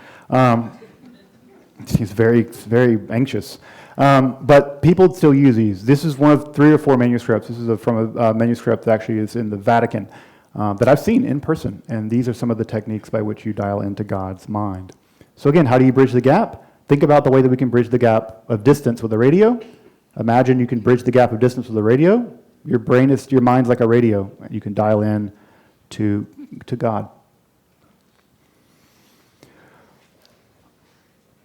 He's very, very anxious. But people still use these. This is one of 3 or 4 manuscripts. This is from a manuscript that actually is in the Vatican that I've seen in person. And these are some of the techniques by which you dial into God's mind. So again, how do you bridge the gap? Think about the way that we can bridge the gap of distance with a radio. Imagine you can bridge the gap of distance with a radio. Your mind's like a radio. You can dial in to God.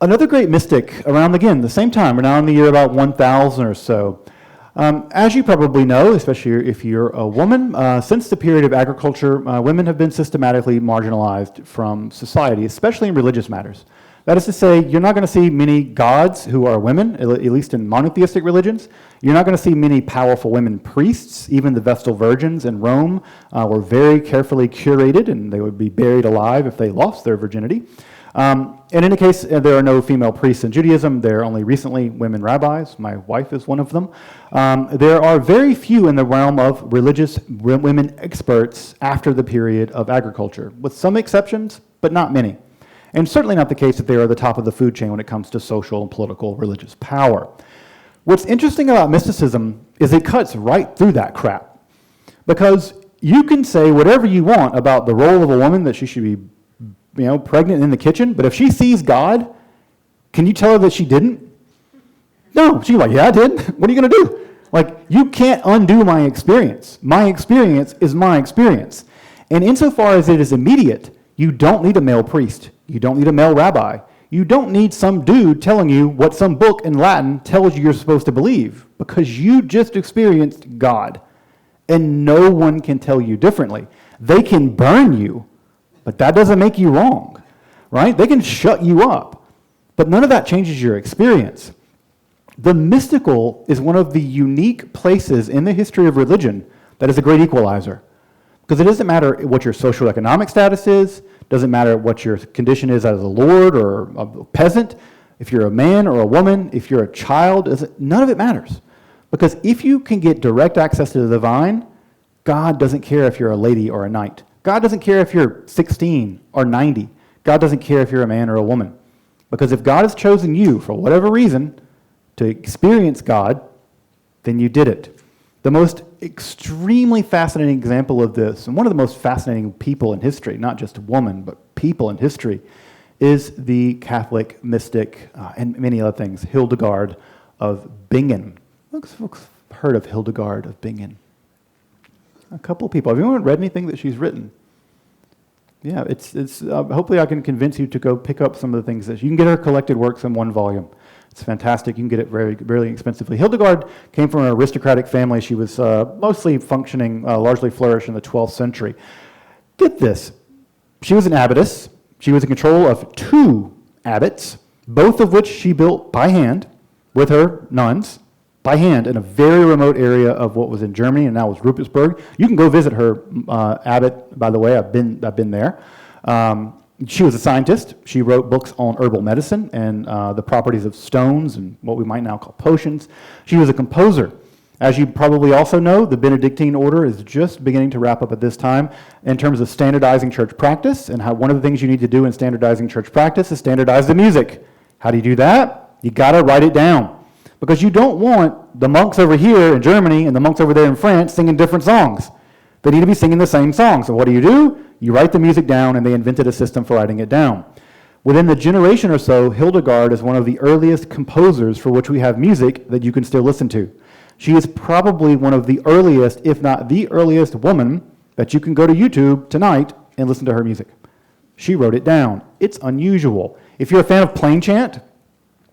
Another great mystic around, again, the same time, we're now in the year about 1000 or so. As you probably know, especially if you're a woman, since the period of agriculture, women have been systematically marginalized from society, especially in religious matters. That is to say, you're not going to see many gods who are women, at least in monotheistic religions. You're not going to see many powerful women priests. Even the Vestal Virgins in Rome were very carefully curated, and they would be buried alive if they lost their virginity. And in any case, there are no female priests in Judaism. There are only recently women rabbis. My wife is one of them. There are very few in the realm of religious women experts after the period of agriculture, with some exceptions, but not many. And certainly not the case that they are the top of the food chain when it comes to social and political religious power. What's interesting about mysticism is it cuts right through that crap. Because you can say whatever you want about the role of a woman, that she should be pregnant in the kitchen, but if she sees God, can you tell her that she didn't? No, she's like, yeah, I did. What are you going to do? Like, you can't undo my experience. My experience is my experience. And insofar as it is immediate, you don't need a male priest. You don't need a male rabbi. You don't need some dude telling you what some book in Latin tells you you're supposed to believe, because you just experienced God. And no one can tell you differently. They can burn you, but that doesn't make you wrong, right? They can shut you up, but none of that changes your experience. The mystical is one of the unique places in the history of religion that is a great equalizer. Because it doesn't matter what your socioeconomic status is, doesn't matter what your condition is as a lord or a peasant, if you're a man or a woman, if you're a child, none of it matters. Because if you can get direct access to the divine, God doesn't care if you're a lady or a knight. God doesn't care if you're 16 or 90. God doesn't care if you're a man or a woman. Because if God has chosen you, for whatever reason, to experience God, then you did it. The most extremely fascinating example of this, and one of the most fascinating people in history, not just a woman, but people in history, is the Catholic mystic, and many other things, Hildegard of Bingen. Folks heard of Hildegard of Bingen? A couple of people. Have anyone read anything that she's written? Yeah, it's. Hopefully I can convince you to go pick up some of the things that you can get her collected works in one volume. It's fantastic. You can get it very inexpensively. Hildegard came from an aristocratic family. She was mostly functioning, largely flourished in the 12th century. Get this. She was an abbess. She was in control of 2 abbots, both of which she built by hand with her nuns, by hand, in a very remote area of what was in Germany and now was Rupertsberg. You can go visit her abbot, by the way. I've been there. She was a scientist. She wrote books on herbal medicine and the properties of stones and what we might now call potions. She was a composer. As you probably also know, the Benedictine order is just beginning to wrap up at this time in terms of standardizing church practice, and how one of the things you need to do in standardizing church practice is standardize the music. How do you do that? You got to write it down, because you don't want the monks over here in Germany and the monks over there in France singing different songs. They need to be singing the same song. So what do? You write the music down, and they invented a system for writing it down. Within the generation or so, Hildegard is one of the earliest composers for which we have music that you can still listen to. She is probably one of the earliest, if not the earliest woman that you can go to YouTube tonight and listen to her music. She wrote it down. It's unusual. If you're a fan of plain chant,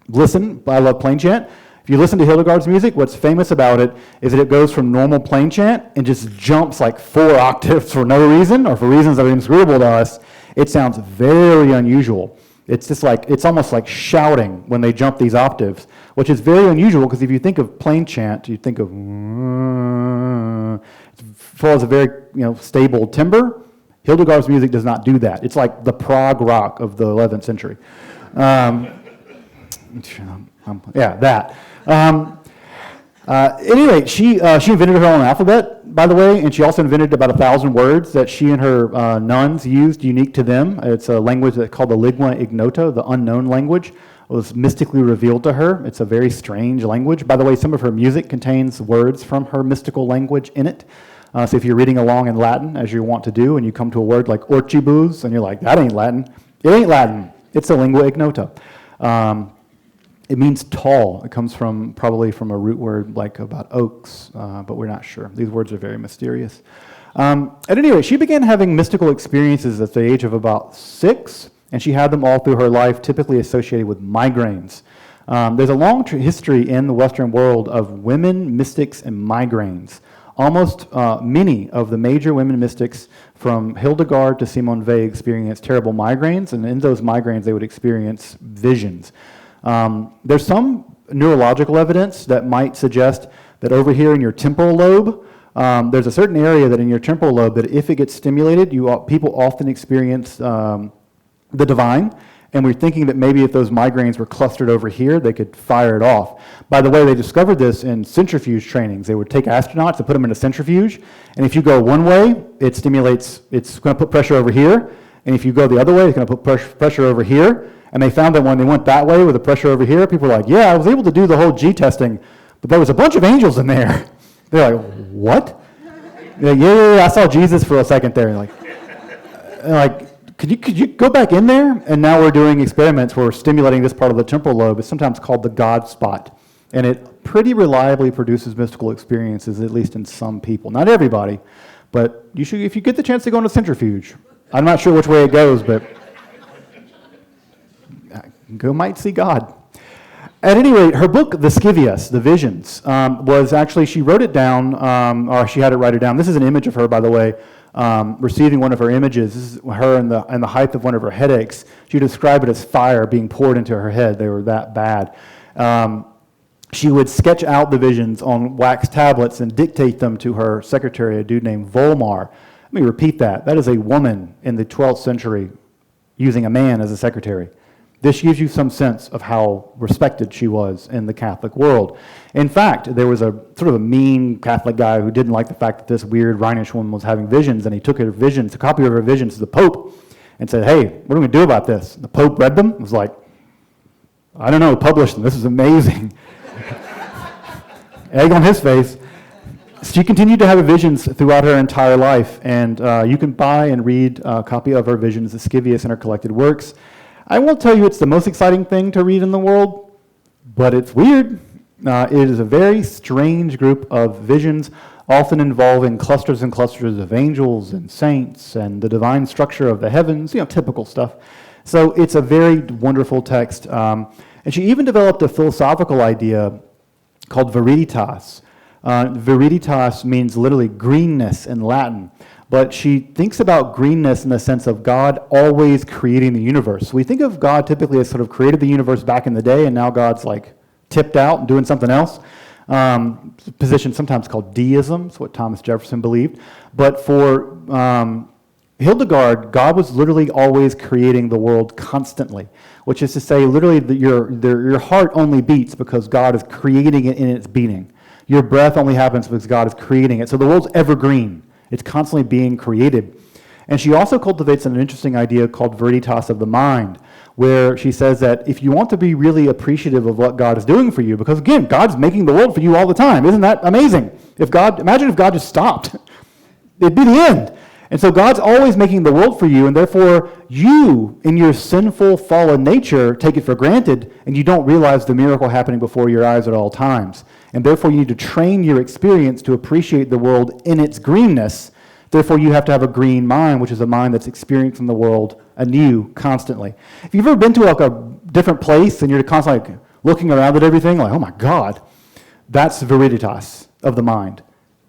listen. I love plain chant. If you listen to Hildegard's music, what's famous about it is that it goes from normal plain chant and just jumps like 4 octaves for no reason, or for reasons that are inscrutable to us. It sounds very unusual. It's just like, it's almost like shouting when they jump these octaves, which is very unusual, because if you think of plain chant, you think of, it follows a very stable timbre. Hildegard's music does not do that. It's like the prog rock of the 11th century. Yeah, that. Anyway, she invented her own alphabet, by the way, and she also invented about 1,000 words that she and her nuns used unique to them. It's a language that's called the lingua ignota, the unknown language. It was mystically revealed to her. It's a very strange language. By the way, some of her music contains words from her mystical language in it. So if you're reading along in Latin, as you want to do, and you come to a word like orchibus, and you're like, that ain't Latin. It ain't Latin. It's a lingua ignota. It means tall. It comes probably from a root word like about oaks, but we're not sure. These words are very mysterious. At any rate, she began having mystical experiences at the age of about 6, and she had them all through her life, typically associated with migraines. There's a long history in the Western world of women mystics and migraines. Almost many of the major women mystics, from Hildegard to Simone Weil, experienced terrible migraines, and in those migraines they would experience visions. There's some neurological evidence that might suggest that over here in your temporal lobe, there's a certain area that in your temporal lobe that if it gets stimulated, people often experience the divine, and we're thinking that maybe if those migraines were clustered over here, they could fire it off. By the way, they discovered this in centrifuge trainings. They would take astronauts and put them in a centrifuge, and if you go one way, it stimulates, it's going to put pressure over here, and if you go the other way, it's going to put pressure over here. And they found that when they went that way with the pressure over here, people were like, yeah, I was able to do the whole G testing, but there was a bunch of angels in there. They're like, what? They're like, yeah, I saw Jesus for a second there. And could you go back in there? And now we're doing experiments where we're stimulating this part of the temporal lobe. It's sometimes called the God spot. And it pretty reliably produces mystical experiences, at least in some people. Not everybody, but you should, if you get the chance to go in a centrifuge. I'm not sure which way it goes, but go might see God. At any rate, her book, The Scivias, The Visions, was actually, she wrote it down, or she had it write it down. This is an image of her, by the way, receiving one of her images. This is her in the height of one of her headaches. She described it as fire being poured into her head. They were that bad. She would sketch out the visions on wax tablets and dictate them to her secretary, a dude named Volmar. Let me repeat that. That is a woman in the 12th century using a man as a secretary. This gives you some sense of how respected she was in the Catholic world. In fact, there was a sort of a mean Catholic guy who didn't like the fact that this weird Rhinish woman was having visions, and he took her visions, a copy of her visions to the Pope, and said, "Hey, what are we going to do about this?" And the Pope read them, was like, "I don't know, publish them, this is amazing." Egg on his face. She continued to have visions throughout her entire life, and you can buy and read a copy of her visions, Scivias, and her collected works. I won't tell you it's the most exciting thing to read in the world, but it's weird. It is a very strange group of visions, often involving clusters and clusters of angels and saints and the divine structure of the heavens, typical stuff. So it's a very wonderful text. And she even developed a philosophical idea called viriditas. Viriditas means literally greenness in Latin. But she thinks about greenness in the sense of God always creating the universe. We think of God typically as sort of created the universe back in the day, and now God's like tipped out and doing something else. Position sometimes called deism, it's what Thomas Jefferson believed. But for Hildegard, God was literally always creating the world constantly, which is to say literally that your heart only beats because God is creating it in its beating. Your breath only happens because God is creating it. So the world's evergreen. It's constantly being created. And she also cultivates an interesting idea called viriditas of the mind, where she says that if you want to be really appreciative of what God is doing for you, because again, God's making the world for you all the time. Isn't that amazing? Imagine if God just stopped. It'd be the end. And so God's always making the world for you, and therefore you, in your sinful, fallen nature, take it for granted, and you don't realize the miracle happening before your eyes at all times. And therefore you need to train your experience to appreciate the world in its greenness. Therefore you have to have a green mind, which is a mind that's experiencing the world anew constantly. If you've ever been to like a different place and you're constantly like looking around at everything, like, oh my God, that's viriditas of the mind.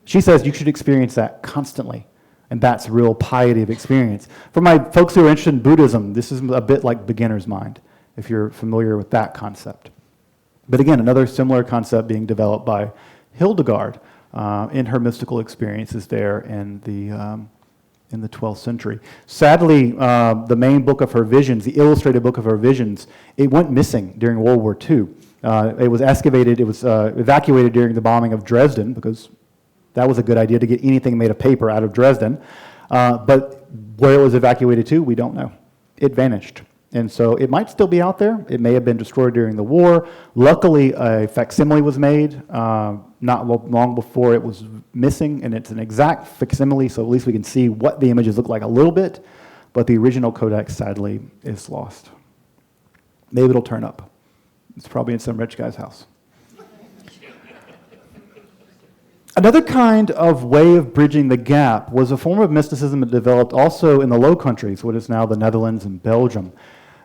She says you should experience that constantly. And that's real piety of experience. For my folks who are interested in Buddhism, this is a bit like beginner's mind, if you're familiar with that concept. But again, another similar concept being developed by Hildegard in her mystical experiences there in the 12th century. Sadly, the main book of her visions, the illustrated book of her visions, it went missing during World War II. It was excavated, it was evacuated during the bombing of Dresden, because that was a good idea to get anything made of paper out of Dresden. But where it was evacuated to, we don't know. It vanished. And so it might still be out there. It may have been destroyed during the war. Luckily, a facsimile was made not long before it was missing, and it's an exact facsimile, so at least we can see what the images look like a little bit. But the original codex, sadly, is lost. Maybe it'll turn up. It's probably in some rich guy's house. Another kind of way of bridging the gap was a form of mysticism that developed also in the Low Countries, what is now the Netherlands and Belgium.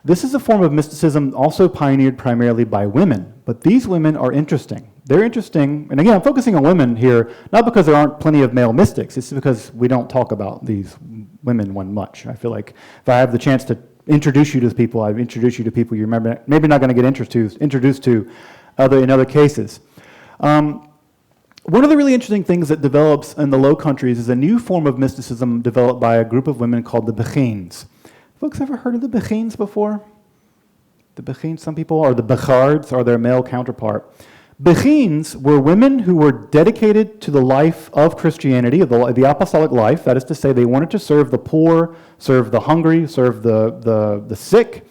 This is a form of mysticism also pioneered primarily by women, but these women are interesting. They're interesting, and again, I'm focusing on women here, not because there aren't plenty of male mystics, it's because we don't talk about these women one much. I feel like if I have the chance to introduce you to people, I've introduced you to people you're maybe not going to get introduced to in other cases. One of the really interesting things that develops in the Low Countries is a new form of mysticism developed by a group of women called the Begijns. Folks ever heard of the Begijns before? The Begijns, some people, or the Bechards, or their male counterpart. Begijns were women who were dedicated to the life of Christianity, of the apostolic life. That is to say, they wanted to serve the poor, serve the hungry, serve the sick,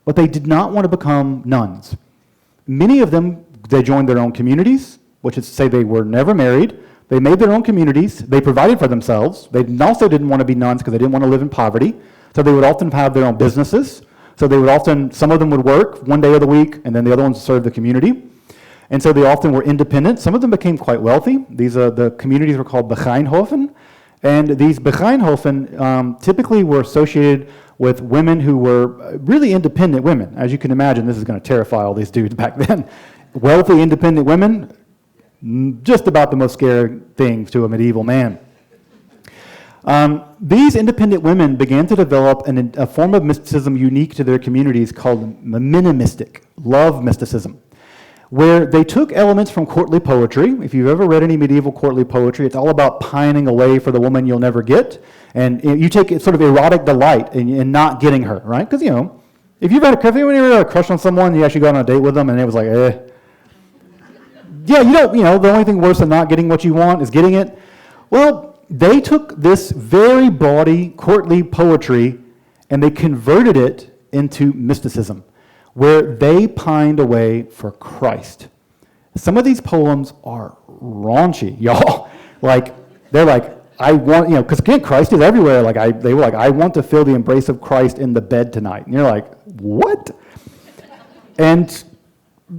but they did not want to become nuns. Many of them, they joined their own communities, which is to say they were never married. They made their own communities. They provided for themselves. They also didn't want to be nuns because they didn't want to live in poverty. So they would often have their own businesses. So they would often, some of them would work one day of the week, and then the other ones would serve the community. And so they often were independent. Some of them became quite wealthy. The communities were called Begijnhofen. And these Begijnhofen typically were associated with women who were really independent women. As you can imagine, this is going to terrify all these dudes back then. Wealthy, independent women, just about the most scary thing to a medieval man. These independent women began to develop a form of mysticism unique to their communities called minimistic, love mysticism, where they took elements from courtly poetry. If you've ever read any medieval courtly poetry, it's all about pining away for the woman you'll never get, and you take sort of erotic delight in not getting her, right? Because, If you've had a crush on someone, you actually go on a date with them, and it was like, eh. Yeah, the only thing worse than not getting what you want is getting it. Well, they took this very bawdy, courtly poetry, and they converted it into mysticism, where they pined away for Christ. Some of these poems are raunchy, y'all. They're like, I want, because again, Christ is everywhere. They were like, I want to feel the embrace of Christ in the bed tonight. And you're like, what? And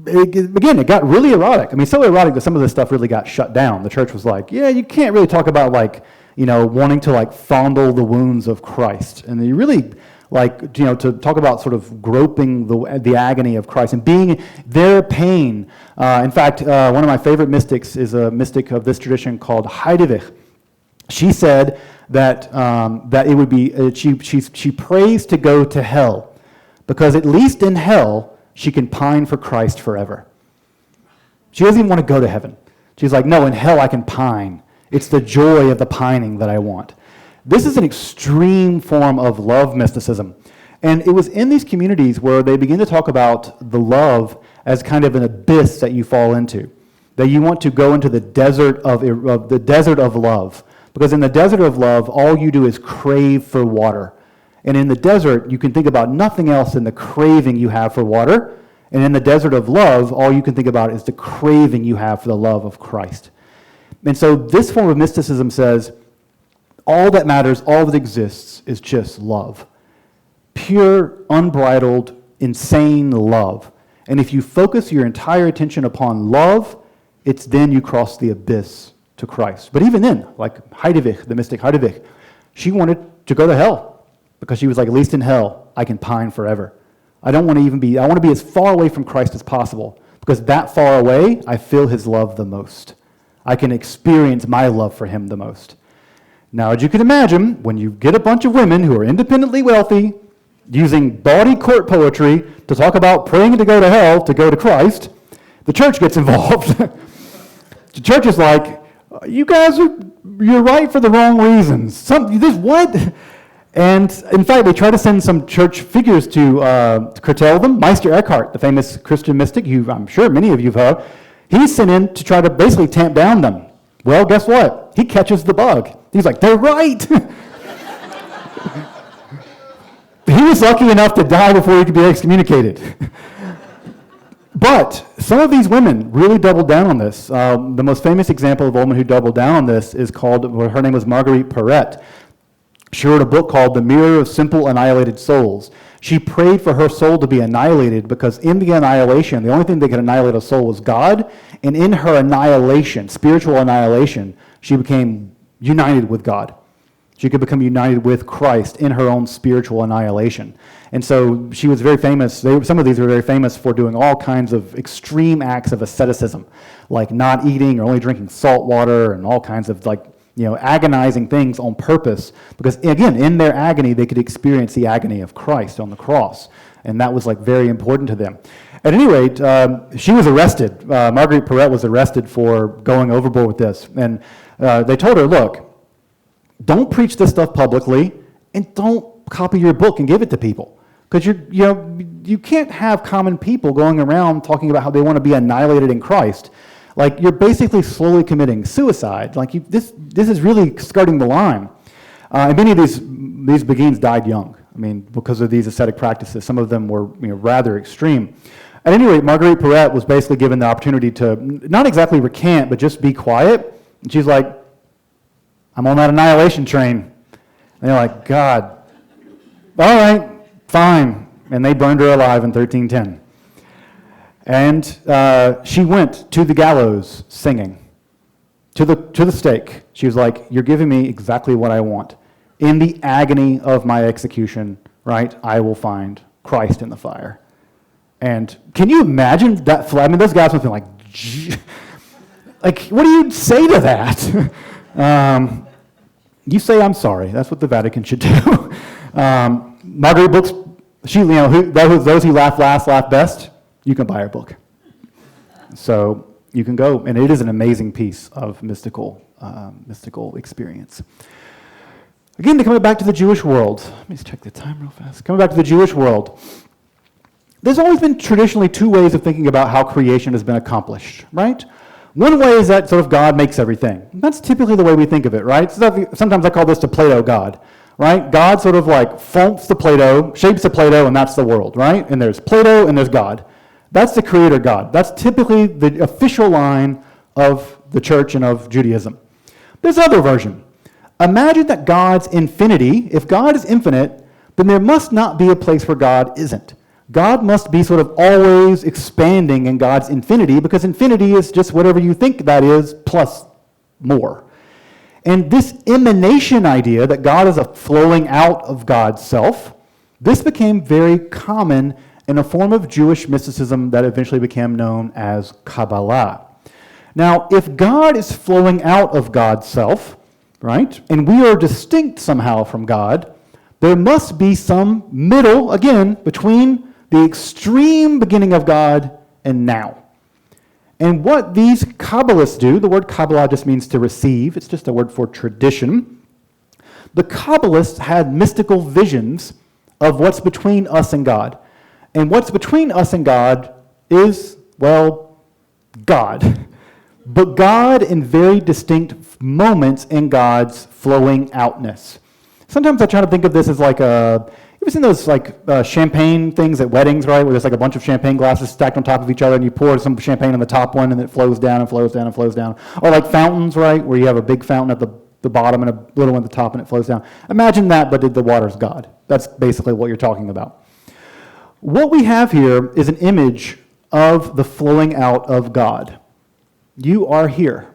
again, it got really erotic. I mean, so erotic that some of this stuff really got shut down. The church was like, yeah, you can't really talk about wanting to fondle the wounds of Christ. And you really to talk about sort of groping the agony of Christ and being their pain. In fact, one of my favorite mystics is a mystic of this tradition called Heidevich. She said that it would be, she prays to go to hell because at least in hell, she can pine for Christ forever. She doesn't even want to go to heaven. She's like, no, in hell I can pine. It's the joy of the pining that I want. This is an extreme form of love mysticism. And it was in these communities where they begin to talk about the love as kind of an abyss that you fall into, that you want to go into the desert of love. Because in the desert of love, all you do is crave for water. And in the desert, you can think about nothing else than the craving you have for water. And in the desert of love, all you can think about is the craving you have for the love of Christ. And so this form of mysticism says, all that matters, all that exists is just love. Pure, unbridled, insane love. And if you focus your entire attention upon love, it's then you cross the abyss to Christ. But even then, like Heidevich, the mystic Heidevich, she wanted to go to hell because she was like, at least in hell, I can pine forever. I want to be as far away from Christ as possible because that far away, I feel his love the most. I can experience my love for him the most. Now, as you can imagine, when you get a bunch of women who are independently wealthy, using bawdy court poetry to talk about praying to go to hell to go to Christ, the church gets involved. The church is like, you're right for the wrong reasons. What? And in fact, they try to send some church figures to curtail them. Meister Eckhart, the famous Christian mystic, who I'm sure many of you have heard, he's sent in to try to basically tamp down them. Well, guess what? He catches the bug. He's like, they're right. He was lucky enough to die before he could be excommunicated. But some of these women really doubled down on this. The most famous example of a woman who doubled down on this is her name was Marguerite Perret. She wrote a book called The Mirror of Simple Annihilated Souls. She prayed for her soul to be annihilated because in the annihilation, the only thing that could annihilate a soul was God. And in her annihilation, spiritual annihilation, she became united with God. She could become united with Christ in her own spiritual annihilation. And so she was very famous. Some of these were very famous for doing all kinds of extreme acts of asceticism, like not eating or only drinking salt water and all kinds of agonizing things on purpose. Because again, in their agony, they could experience the agony of Christ on the cross. And that was very important to them. At any rate, she was arrested. Marguerite Perret was arrested for going overboard with this. And they told her, look, don't preach this stuff publicly and don't copy your book and give it to people. Because you can't have common people going around talking about how they want to be annihilated in Christ. You're basically slowly committing suicide. This is really skirting the line. And many of these beguines died young. I mean, because of these ascetic practices. Some of them were rather extreme. At any rate, Marguerite Perret was basically given the opportunity to not exactly recant, but just be quiet. And she's like, I'm on that annihilation train. And they're like, God, all right, fine. And they burned her alive in 1310. And she went to the gallows singing, to the stake. She was like, you're giving me exactly what I want. In the agony of my execution, right, I will find Christ in the fire. And can you imagine that? I mean, those guys must have been like, what do you say to that? You say, I'm sorry. That's what the Vatican should do. Marguerite Books, those who laugh last, laugh best. You can buy her book. So you can go, and it is an amazing piece of mystical experience. Again, coming back to the Jewish world. Let me just check the time real fast. Coming back to the Jewish world. There's always been traditionally two ways of thinking about how creation has been accomplished, right? One way is that sort of God makes everything. That's typically the way we think of it, right? Sometimes I call this the Play-Doh God, right? God sort of like folds the Play-Doh, shapes the Play-Doh, and that's the world, right? And there's Play-Doh and there's God. That's the creator God. That's typically the official line of the church and of Judaism. There's another version. Imagine that God's infinity. If God is infinite, then there must not be a place where God isn't. God must be sort of always expanding in God's infinity, because infinity is just whatever you think that is plus more. And this emanation idea that God is a flowing out of God's self, this became very common in a form of Jewish mysticism that eventually became known as Kabbalah. Now, if God is flowing out of God's self, right, and we are distinct somehow from God, there must be some middle, again, between the extreme beginning of God and now. And what these Kabbalists do, the word Kabbalah just means to receive, it's just a word for tradition. The Kabbalists had mystical visions of what's between us and God. And what's between us and God is, well, God. But God in very distinct moments in God's flowing outness. Sometimes I try to think of this as like a, you ever seen those like champagne things at weddings, right? Where there's like a bunch of champagne glasses stacked on top of each other, and you pour some champagne on the top one, and it flows down and flows down and flows down. Or like fountains, right? Where you have a big fountain at the bottom and a little one at the top, and it flows down. Imagine that, but the water's God. That's basically what you're talking about. What we have here is an image of the flowing out of God. You are here.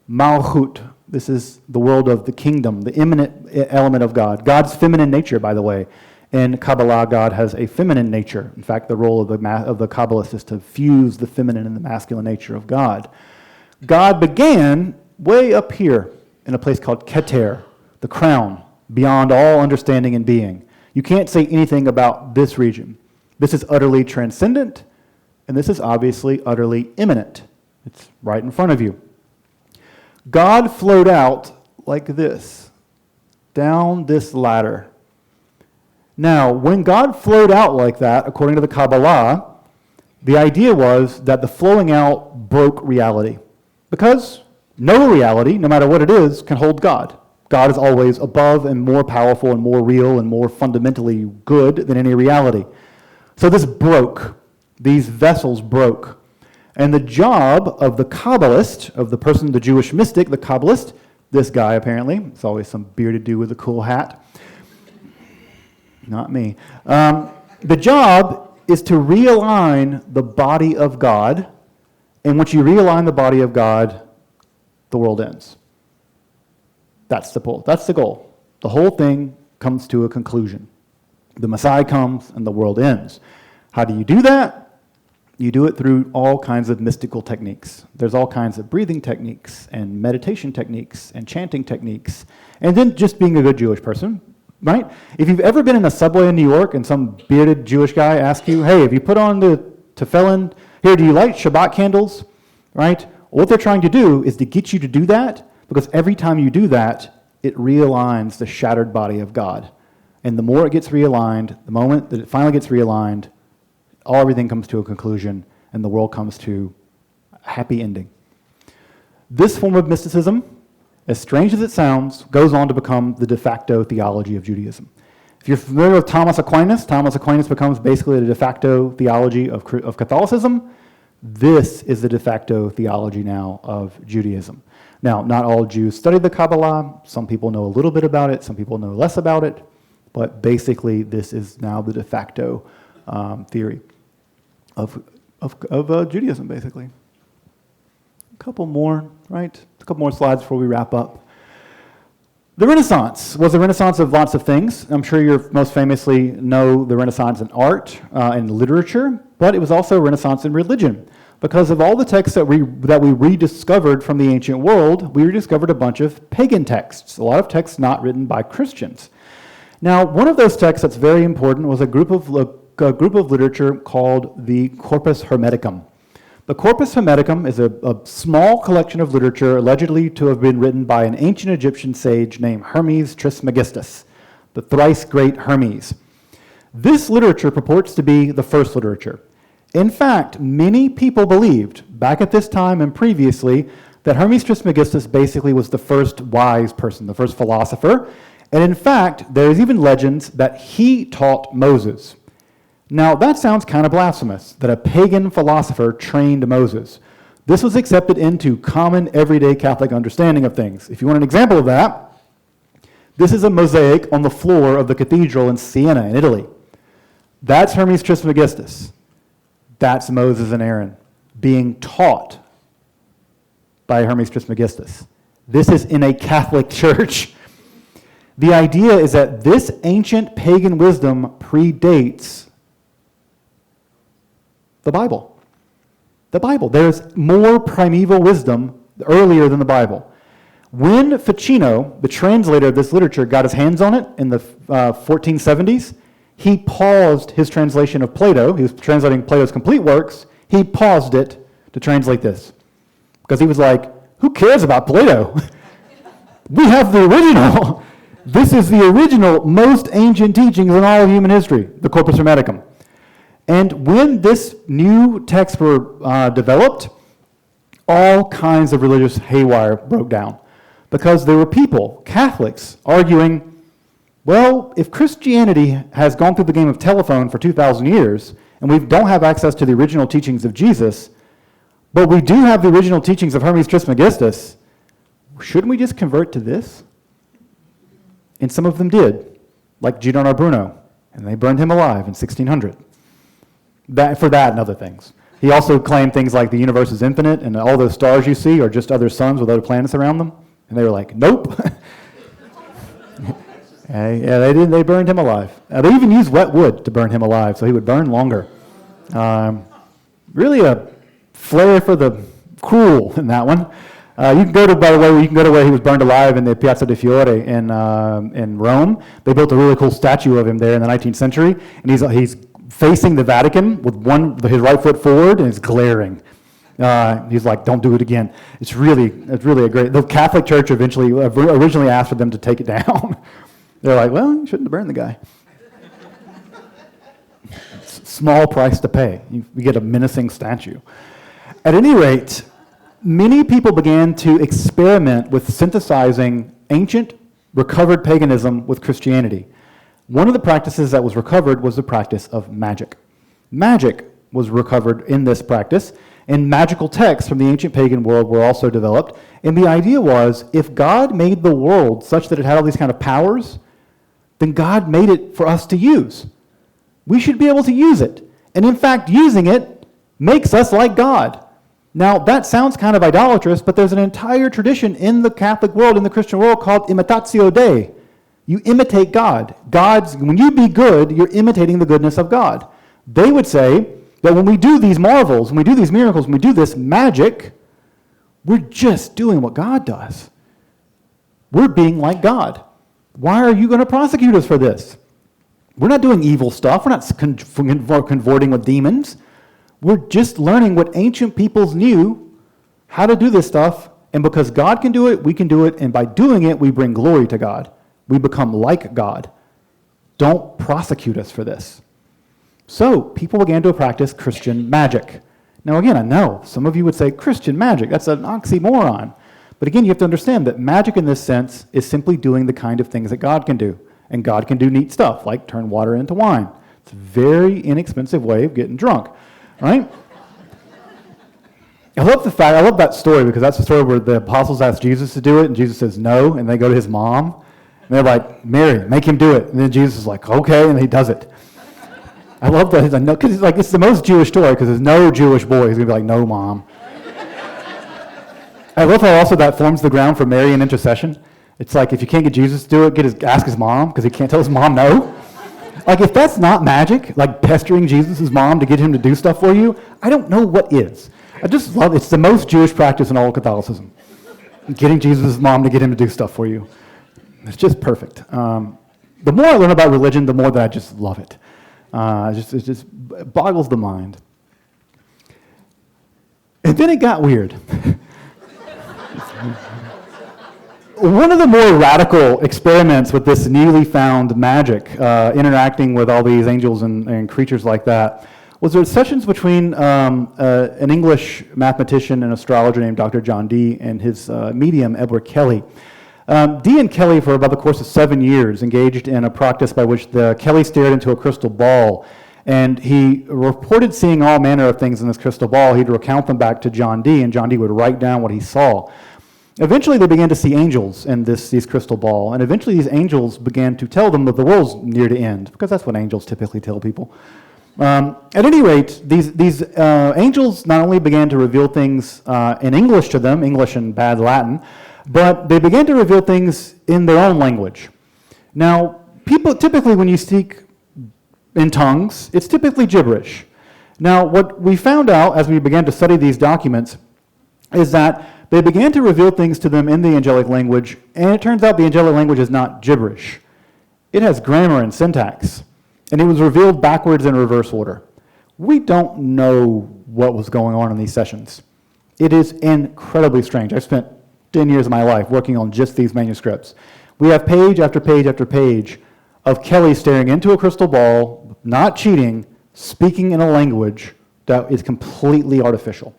Malchut. This is the world of the kingdom, the immanent element of God. God's feminine nature, by the way. In Kabbalah, God has a feminine nature. In fact, the role of the Kabbalist is to fuse the feminine and the masculine nature of God. God began way up here in a place called Keter, the crown, beyond all understanding and being. You can't say anything about this region. This is utterly transcendent, and this is obviously utterly immanent. It's right in front of you. God flowed out like this, down this ladder. Now, when God flowed out like that, according to the Kabbalah, the idea was that the flowing out broke reality. Because no reality, no matter what it is, can hold God. God is always above and more powerful and more real and more fundamentally good than any reality. So this broke. These vessels broke. And the job of the Kabbalist, of the person, the Jewish mystic, the Kabbalist, this guy apparently, it's always some bearded dude with a cool hat. Not me. The job is to realign the body of God, and once you realign the body of God, the world ends. That's the goal. That's the goal. The whole thing comes to a conclusion. The Messiah comes and the world ends. How do you do that? You do it through all kinds of mystical techniques. There's all kinds of breathing techniques and meditation techniques and chanting techniques, and then just being a good Jewish person. Right? If you've ever been in a subway in New York and some bearded Jewish guy asks you, hey, have you put on the tefillin? Here, do you light Shabbat candles? Right? What they're trying to do is to get you to do that, because every time you do that, it realigns the shattered body of God. And the more it gets realigned, the moment that it finally gets realigned, everything comes to a conclusion, and the world comes to a happy ending. This form of mysticism, as strange as it sounds, goes on to become the de facto theology of Judaism. If you're familiar with Thomas Aquinas becomes basically the de facto theology of Catholicism. This is the de facto theology now of Judaism. Now, not all Jews study the Kabbalah. Some people know a little bit about it. Some people know less about it. But basically, this is now the de facto theory of Judaism, basically. A couple more, right? A couple more slides before we wrap up. The Renaissance was a renaissance of lots of things. I'm sure you most famously know the Renaissance in art and literature, but it was also a renaissance in religion. Because of all the texts that we rediscovered from the ancient world, we rediscovered a bunch of pagan texts, a lot of texts not written by Christians. Now, one of those texts that's very important was a group of literature called the Corpus Hermeticum. The Corpus Hermeticum is a small collection of literature allegedly to have been written by an ancient Egyptian sage named Hermes Trismegistus, the thrice great Hermes. This literature purports to be the first literature. In fact, many people believed, back at this time and previously, that Hermes Trismegistus basically was the first wise person, the first philosopher. And in fact, there's even legends that he taught Moses. Now, that sounds kind of blasphemous, that a pagan philosopher trained Moses. This was accepted into common, everyday Catholic understanding of things. If you want an example of that, this is a mosaic on the floor of the cathedral in Siena, in Italy. That's Hermes Trismegistus. That's Moses and Aaron being taught by Hermes Trismegistus. This is in a Catholic church. The idea is that this ancient pagan wisdom predates the Bible. The Bible. There's more primeval wisdom earlier than the Bible. When Ficino, the translator of this literature, got his hands on it in the 1470s, he paused his translation of Plato. He was translating Plato's complete works. He paused it to translate this. Because he was like, who cares about Plato? We have the original. This is the original, most ancient teachings in all of human history, the Corpus Hermeticum. And when this new texts were developed, all kinds of religious haywire broke down. Because there were people, Catholics, arguing, well, if Christianity has gone through the game of telephone for 2,000 years, and we don't have access to the original teachings of Jesus, but we do have the original teachings of Hermes Trismegistus, shouldn't we just convert to this? And some of them did, like Giordano Bruno, and they burned him alive in 1600. For that and other things. He also claimed things like the universe is infinite, and all those stars you see are just other suns with other planets around them. And they were like, nope. Yeah, they burned him alive. They even used wet wood to burn him alive, so he would burn longer. Really a flair for the cruel in that one. You can go to, by the way, you can go to where he was burned alive in the Piazza di Fiore in Rome. They built a really cool statue of him there in the 19th century, and he's facing the Vatican with his right foot forward, and he's glaring. He's like, don't do it again. It's really a great. The Catholic Church originally asked for them to take it down. They're like, well, you shouldn't have burned the guy. Small price to pay. You get a menacing statue. At any rate, many people began to experiment with synthesizing ancient, recovered paganism with Christianity. One of the practices that was recovered was the practice of magic. Magic was recovered in this practice, and magical texts from the ancient pagan world were also developed. And the idea was, if God made the world such that it had all these kind of powers, then God made it for us to use. We should be able to use it. And in fact, using it makes us like God. Now, that sounds kind of idolatrous, but there's an entire tradition in the Catholic world, in the Christian world, called imitatio Dei. You imitate God. When you be good, you're imitating the goodness of God. They would say that when we do these marvels, when we do these miracles, when we do this magic, we're just doing what God does. We're being like God. Why are you going to prosecute us for this? We're not doing evil stuff. We're not convorting with demons. We're just learning what ancient peoples knew, how to do this stuff, and because God can do it, we can do it, and by doing it, we bring glory to God. We become like God. Don't prosecute us for this. So people began to practice Christian magic. Now again, I know some of you would say, Christian magic, that's an oxymoron. But again, you have to understand that magic in this sense is simply doing the kind of things that God can do. And God can do neat stuff, like turn water into wine. It's a very inexpensive way of getting drunk, right? I love that story, because that's the story where the apostles asked Jesus to do it, and Jesus says no, and they go to his mom, and they're like, Mary, make him do it. And then Jesus is like, okay, and he does it. I love that. He's like, no, because it's the most Jewish story, because there's no Jewish boy who's going to be like, no, mom. I love how also that forms the ground for Marian intercession. It's like, if you can't get Jesus to do it, ask his mom, because he can't tell his mom no. Like, if that's not magic, like pestering Jesus' mom to get him to do stuff for you, I don't know what is. I just love it. It's the most Jewish practice in all of Catholicism. Getting Jesus' mom to get him to do stuff for you. It's just perfect. The more I learn about religion, the more that I just love it. It just boggles the mind. And then it got weird. one of the more radical experiments with this newly found magic, interacting with all these angels and creatures like that, was there sessions between an English mathematician and astrologer named Dr. John Dee and his medium, Edward Kelly. Dee and Kelly, for about the course of 7 years, engaged in a practice by which Kelly stared into a crystal ball, and he reported seeing all manner of things in this crystal ball. He'd recount them back to John Dee, and John Dee would write down what he saw. Eventually, they began to see angels in these crystal ball, and eventually these angels began to tell them that the world's near to end, because that's what angels typically tell people. At any rate, these angels not only began to reveal things in English to them, English and bad Latin, but they began to reveal things in their own language. Now, people typically, when you speak in tongues, it's typically gibberish. Now, what we found out as we began to study these documents is that they began to reveal things to them in the angelic language, and it turns out the angelic language is not gibberish. It has grammar and syntax, and it was revealed backwards in reverse order. We don't know what was going on in these sessions. It is incredibly strange. I've spent 10 years of my life working on just these manuscripts. We have page after page after page of Kelly staring into a crystal ball, not cheating, speaking in a language that is completely artificial.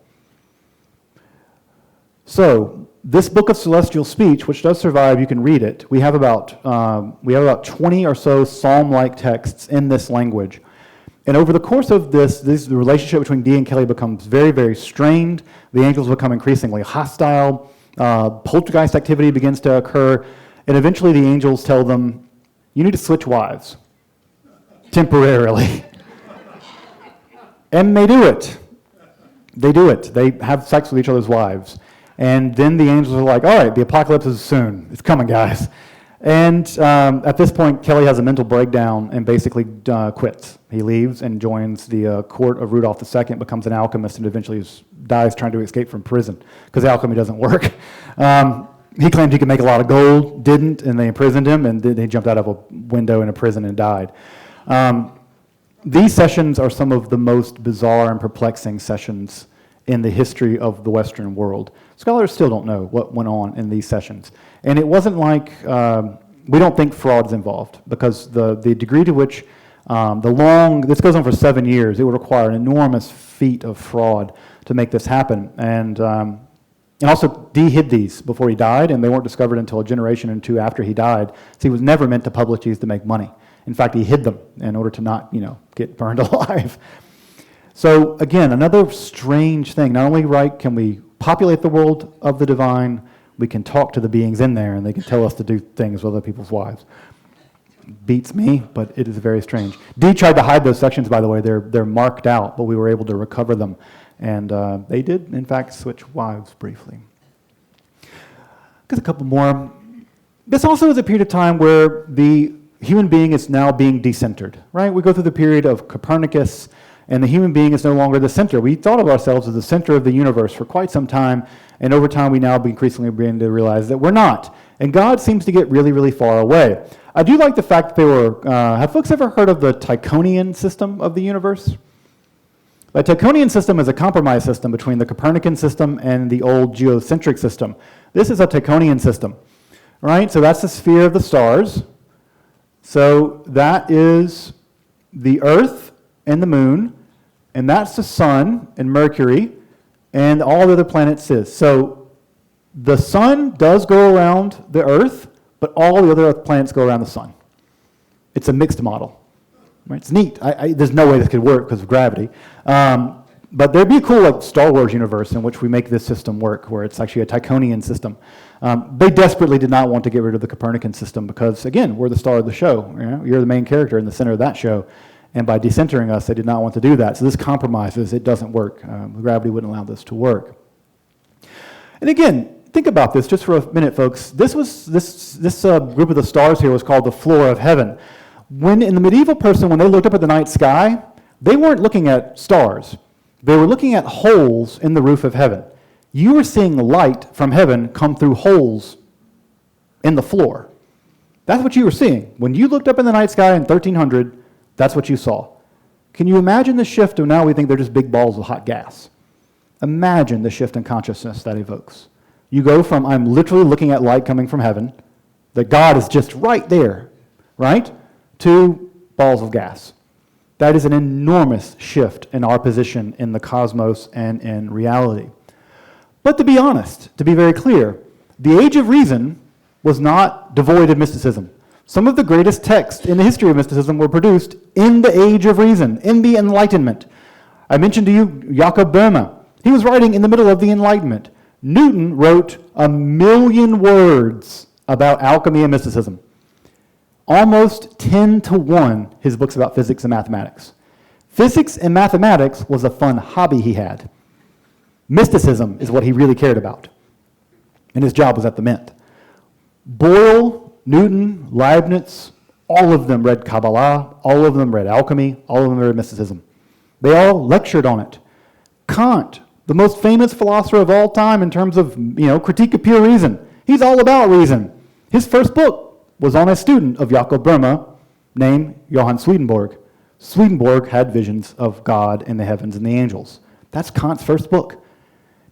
So, this book of celestial speech, which does survive, you can read it. We have about 20 or so psalm-like texts in this language. And over the course of the relationship between Dee and Kelly becomes very, very strained. The angels become increasingly hostile. Poltergeist activity begins to occur. And eventually the angels tell them, you need to switch wives, temporarily. And they do it. They do it. They have sex with each other's wives. And then the angels are like, all right, the apocalypse is soon. It's coming, guys. And at this point, Kelly has a mental breakdown and basically quits. He leaves and joins the court of Rudolph II, becomes an alchemist, and eventually dies trying to escape from prison because alchemy doesn't work. He claimed he could make a lot of gold, didn't, and they imprisoned him, and then he jumped out of a window in a prison and died. These sessions are some of the most bizarre and perplexing sessions in the history of the Western world. Scholars still don't know what went on in these sessions. And it wasn't like, we don't think fraud's involved, because the degree to which this goes on for 7 years, it would require an enormous feat of fraud to make this happen. And also, Dee hid these before he died, and they weren't discovered until a generation or two after he died. So he was never meant to publish these to make money. In fact, he hid them in order to not, get burned alive. So again, another strange thing. Not only can we populate the world of the divine, we can talk to the beings in there, and they can tell us to do things with other people's wives. Beats me, but it is very strange. Dee tried to hide those sections, by the way. They're marked out, but we were able to recover them. And they did, in fact, switch wives briefly. Got a couple more. This also is a period of time where the human being is now being decentered, right? We go through the period of Copernicus, and the human being is no longer the center. We thought of ourselves as the center of the universe for quite some time, and over time we now increasingly begin to realize that we're not. And God seems to get really, really far away. I do like the fact that they were, have folks ever heard of the Tychonian system of the universe? The Tychonian system is a compromise system between the Copernican system and the old geocentric system. This is a Tychonian system, right? So that's the sphere of the stars. So that is the Earth and the moon, and that's the sun and Mercury, and all the other planets is. So the sun does go around the Earth, but all the other planets go around the sun. It's a mixed model. Right? It's neat. There's no way this could work because of gravity. But there'd be a cool Star Wars universe in which we make this system work, where it's actually a Tychonian system. They desperately did not want to get rid of the Copernican system because, again, we're the star of the show. You're the main character in the center of that show. And by decentering us, they did not want to do that. So this compromises. It doesn't work. Gravity wouldn't allow this to work. And again, think about this just for a minute, folks. This group of the stars here was called the floor of heaven. When in the medieval person, when they looked up at the night sky, they weren't looking at stars. They were looking at holes in the roof of heaven. You were seeing light from heaven come through holes in the floor. That's what you were seeing. When you looked up in the night sky in 1300, that's what you saw. Can you imagine the shift of now we think they're just big balls of hot gas? Imagine the shift in consciousness that evokes. You go from I'm literally looking at light coming from heaven, that God is just right there, right, to balls of gas. That is an enormous shift in our position in the cosmos and in reality. But to be honest, to be very clear, the Age of Reason was not devoid of mysticism. Some of the greatest texts in the history of mysticism were produced in the Age of Reason, in the Enlightenment. I mentioned to you Jakob Boehme. He was writing in the middle of the Enlightenment. Newton wrote 1,000,000 words about alchemy and mysticism. Almost 10-1, his books about physics and mathematics. Physics and mathematics was a fun hobby he had. Mysticism is what he really cared about. And his job was at the Mint. Boyle, Newton, Leibniz, all of them read Kabbalah, all of them read alchemy, all of them read mysticism. They all lectured on it. Kant, the most famous philosopher of all time in terms of, critique of pure reason. He's all about reason. His first book was on a student of Jakob Boehme named Johann Swedenborg. Swedenborg had visions of God and the heavens and the angels. That's Kant's first book.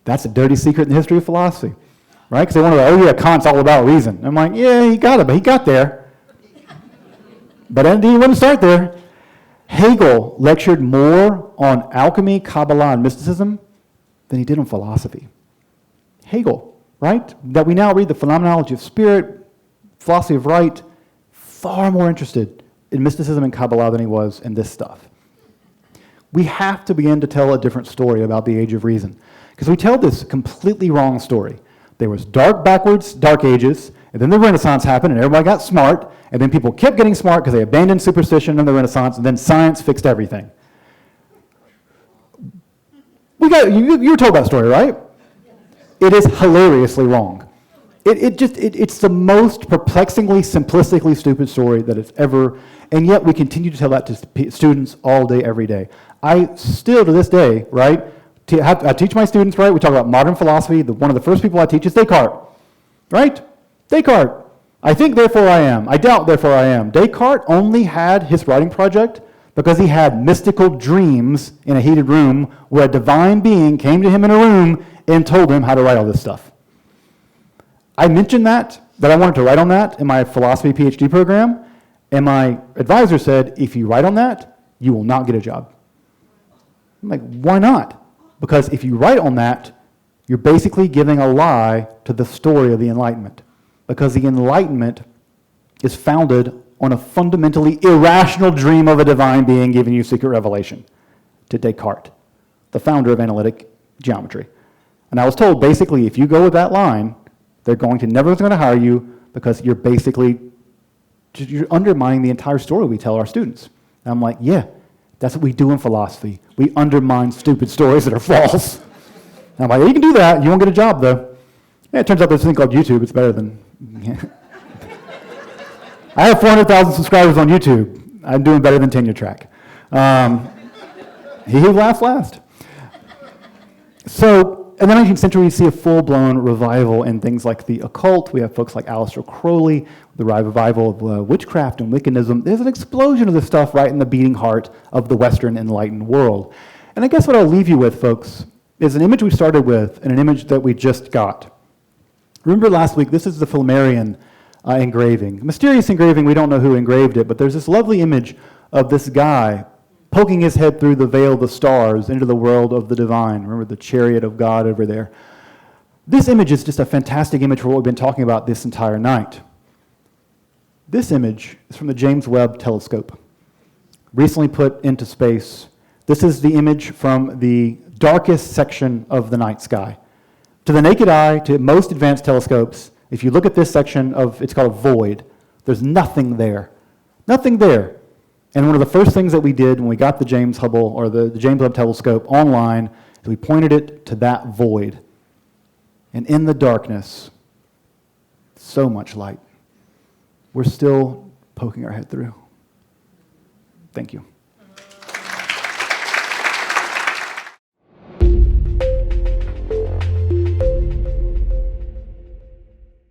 That's a dirty secret in the history of philosophy, right? Because they want to Kant's all about reason. I'm like, yeah, he got it, but he got there. But he wouldn't start there. Hegel lectured more on alchemy, Kabbalah, and mysticism than he did on philosophy. Hegel, right? That we now read the phenomenology of spirit, philosophy of right, far more interested in mysticism and Kabbalah than he was in this stuff. We have to begin to tell a different story about the Age of Reason, because we tell this completely wrong story. There was dark ages, and then the Renaissance happened, and everybody got smart, and then people kept getting smart because they abandoned superstition in the Renaissance, and then science fixed everything. You were told that story, right? It is hilariously wrong. It's the most perplexingly, simplistically stupid story that it's ever, and yet we continue to tell that to students all day, every day. I still, to this day, right, I teach my students, right, we talk about modern philosophy. One of the first people I teach is Descartes, right? Descartes. I think, therefore I am. I doubt, therefore I am. Descartes only had his writing project because he had mystical dreams in a heated room where a divine being came to him in a room and told him how to write all this stuff. I mentioned that I wanted to write on that in my philosophy PhD program, and my advisor said, if you write on that, you will not get a job. I'm like, why not? Because if you write on that, you're basically giving a lie to the story of the Enlightenment. Because the Enlightenment is founded on a fundamentally irrational dream of a divine being giving you secret revelation, to Descartes, the founder of analytic geometry. And I was told, basically, if you go with that line, they're never going to hire you because you're undermining the entire story we tell our students. And I'm like, yeah, that's what we do in philosophy. We undermine stupid stories that are false. And I'm like, yeah, you can do that. You won't get a job, though. Yeah, it turns out there's a thing called YouTube. It's better than... I have 400,000 subscribers on YouTube. I'm doing better than Tenure Track. He who laughs last. So, in the 19th century, we see a full-blown revival in things like the occult. We have folks like Aleister Crowley, the revival of witchcraft and Wiccanism. There's an explosion of this stuff right in the beating heart of the Western enlightened world. And I guess what I'll leave you with, folks, is an image we started with and an image that we just got. Remember last week, this is the Flammarion engraving. Mysterious engraving, we don't know who engraved it, but there's this lovely image of this guy poking his head through the veil of the stars into the world of the divine. Remember the chariot of God over there. This image is just a fantastic image for what we've been talking about this entire night. This image is from the James Webb Telescope, recently put into space. This is the image from the darkest section of the night sky. To the naked eye, to most advanced telescopes, if you look at this section it's called a void, there's nothing there. Nothing there. And one of the first things that we did when we got the James Hubble, or the James Webb Telescope online, is we pointed it to that void. And in the darkness, so much light. We're still poking our head through. Thank you.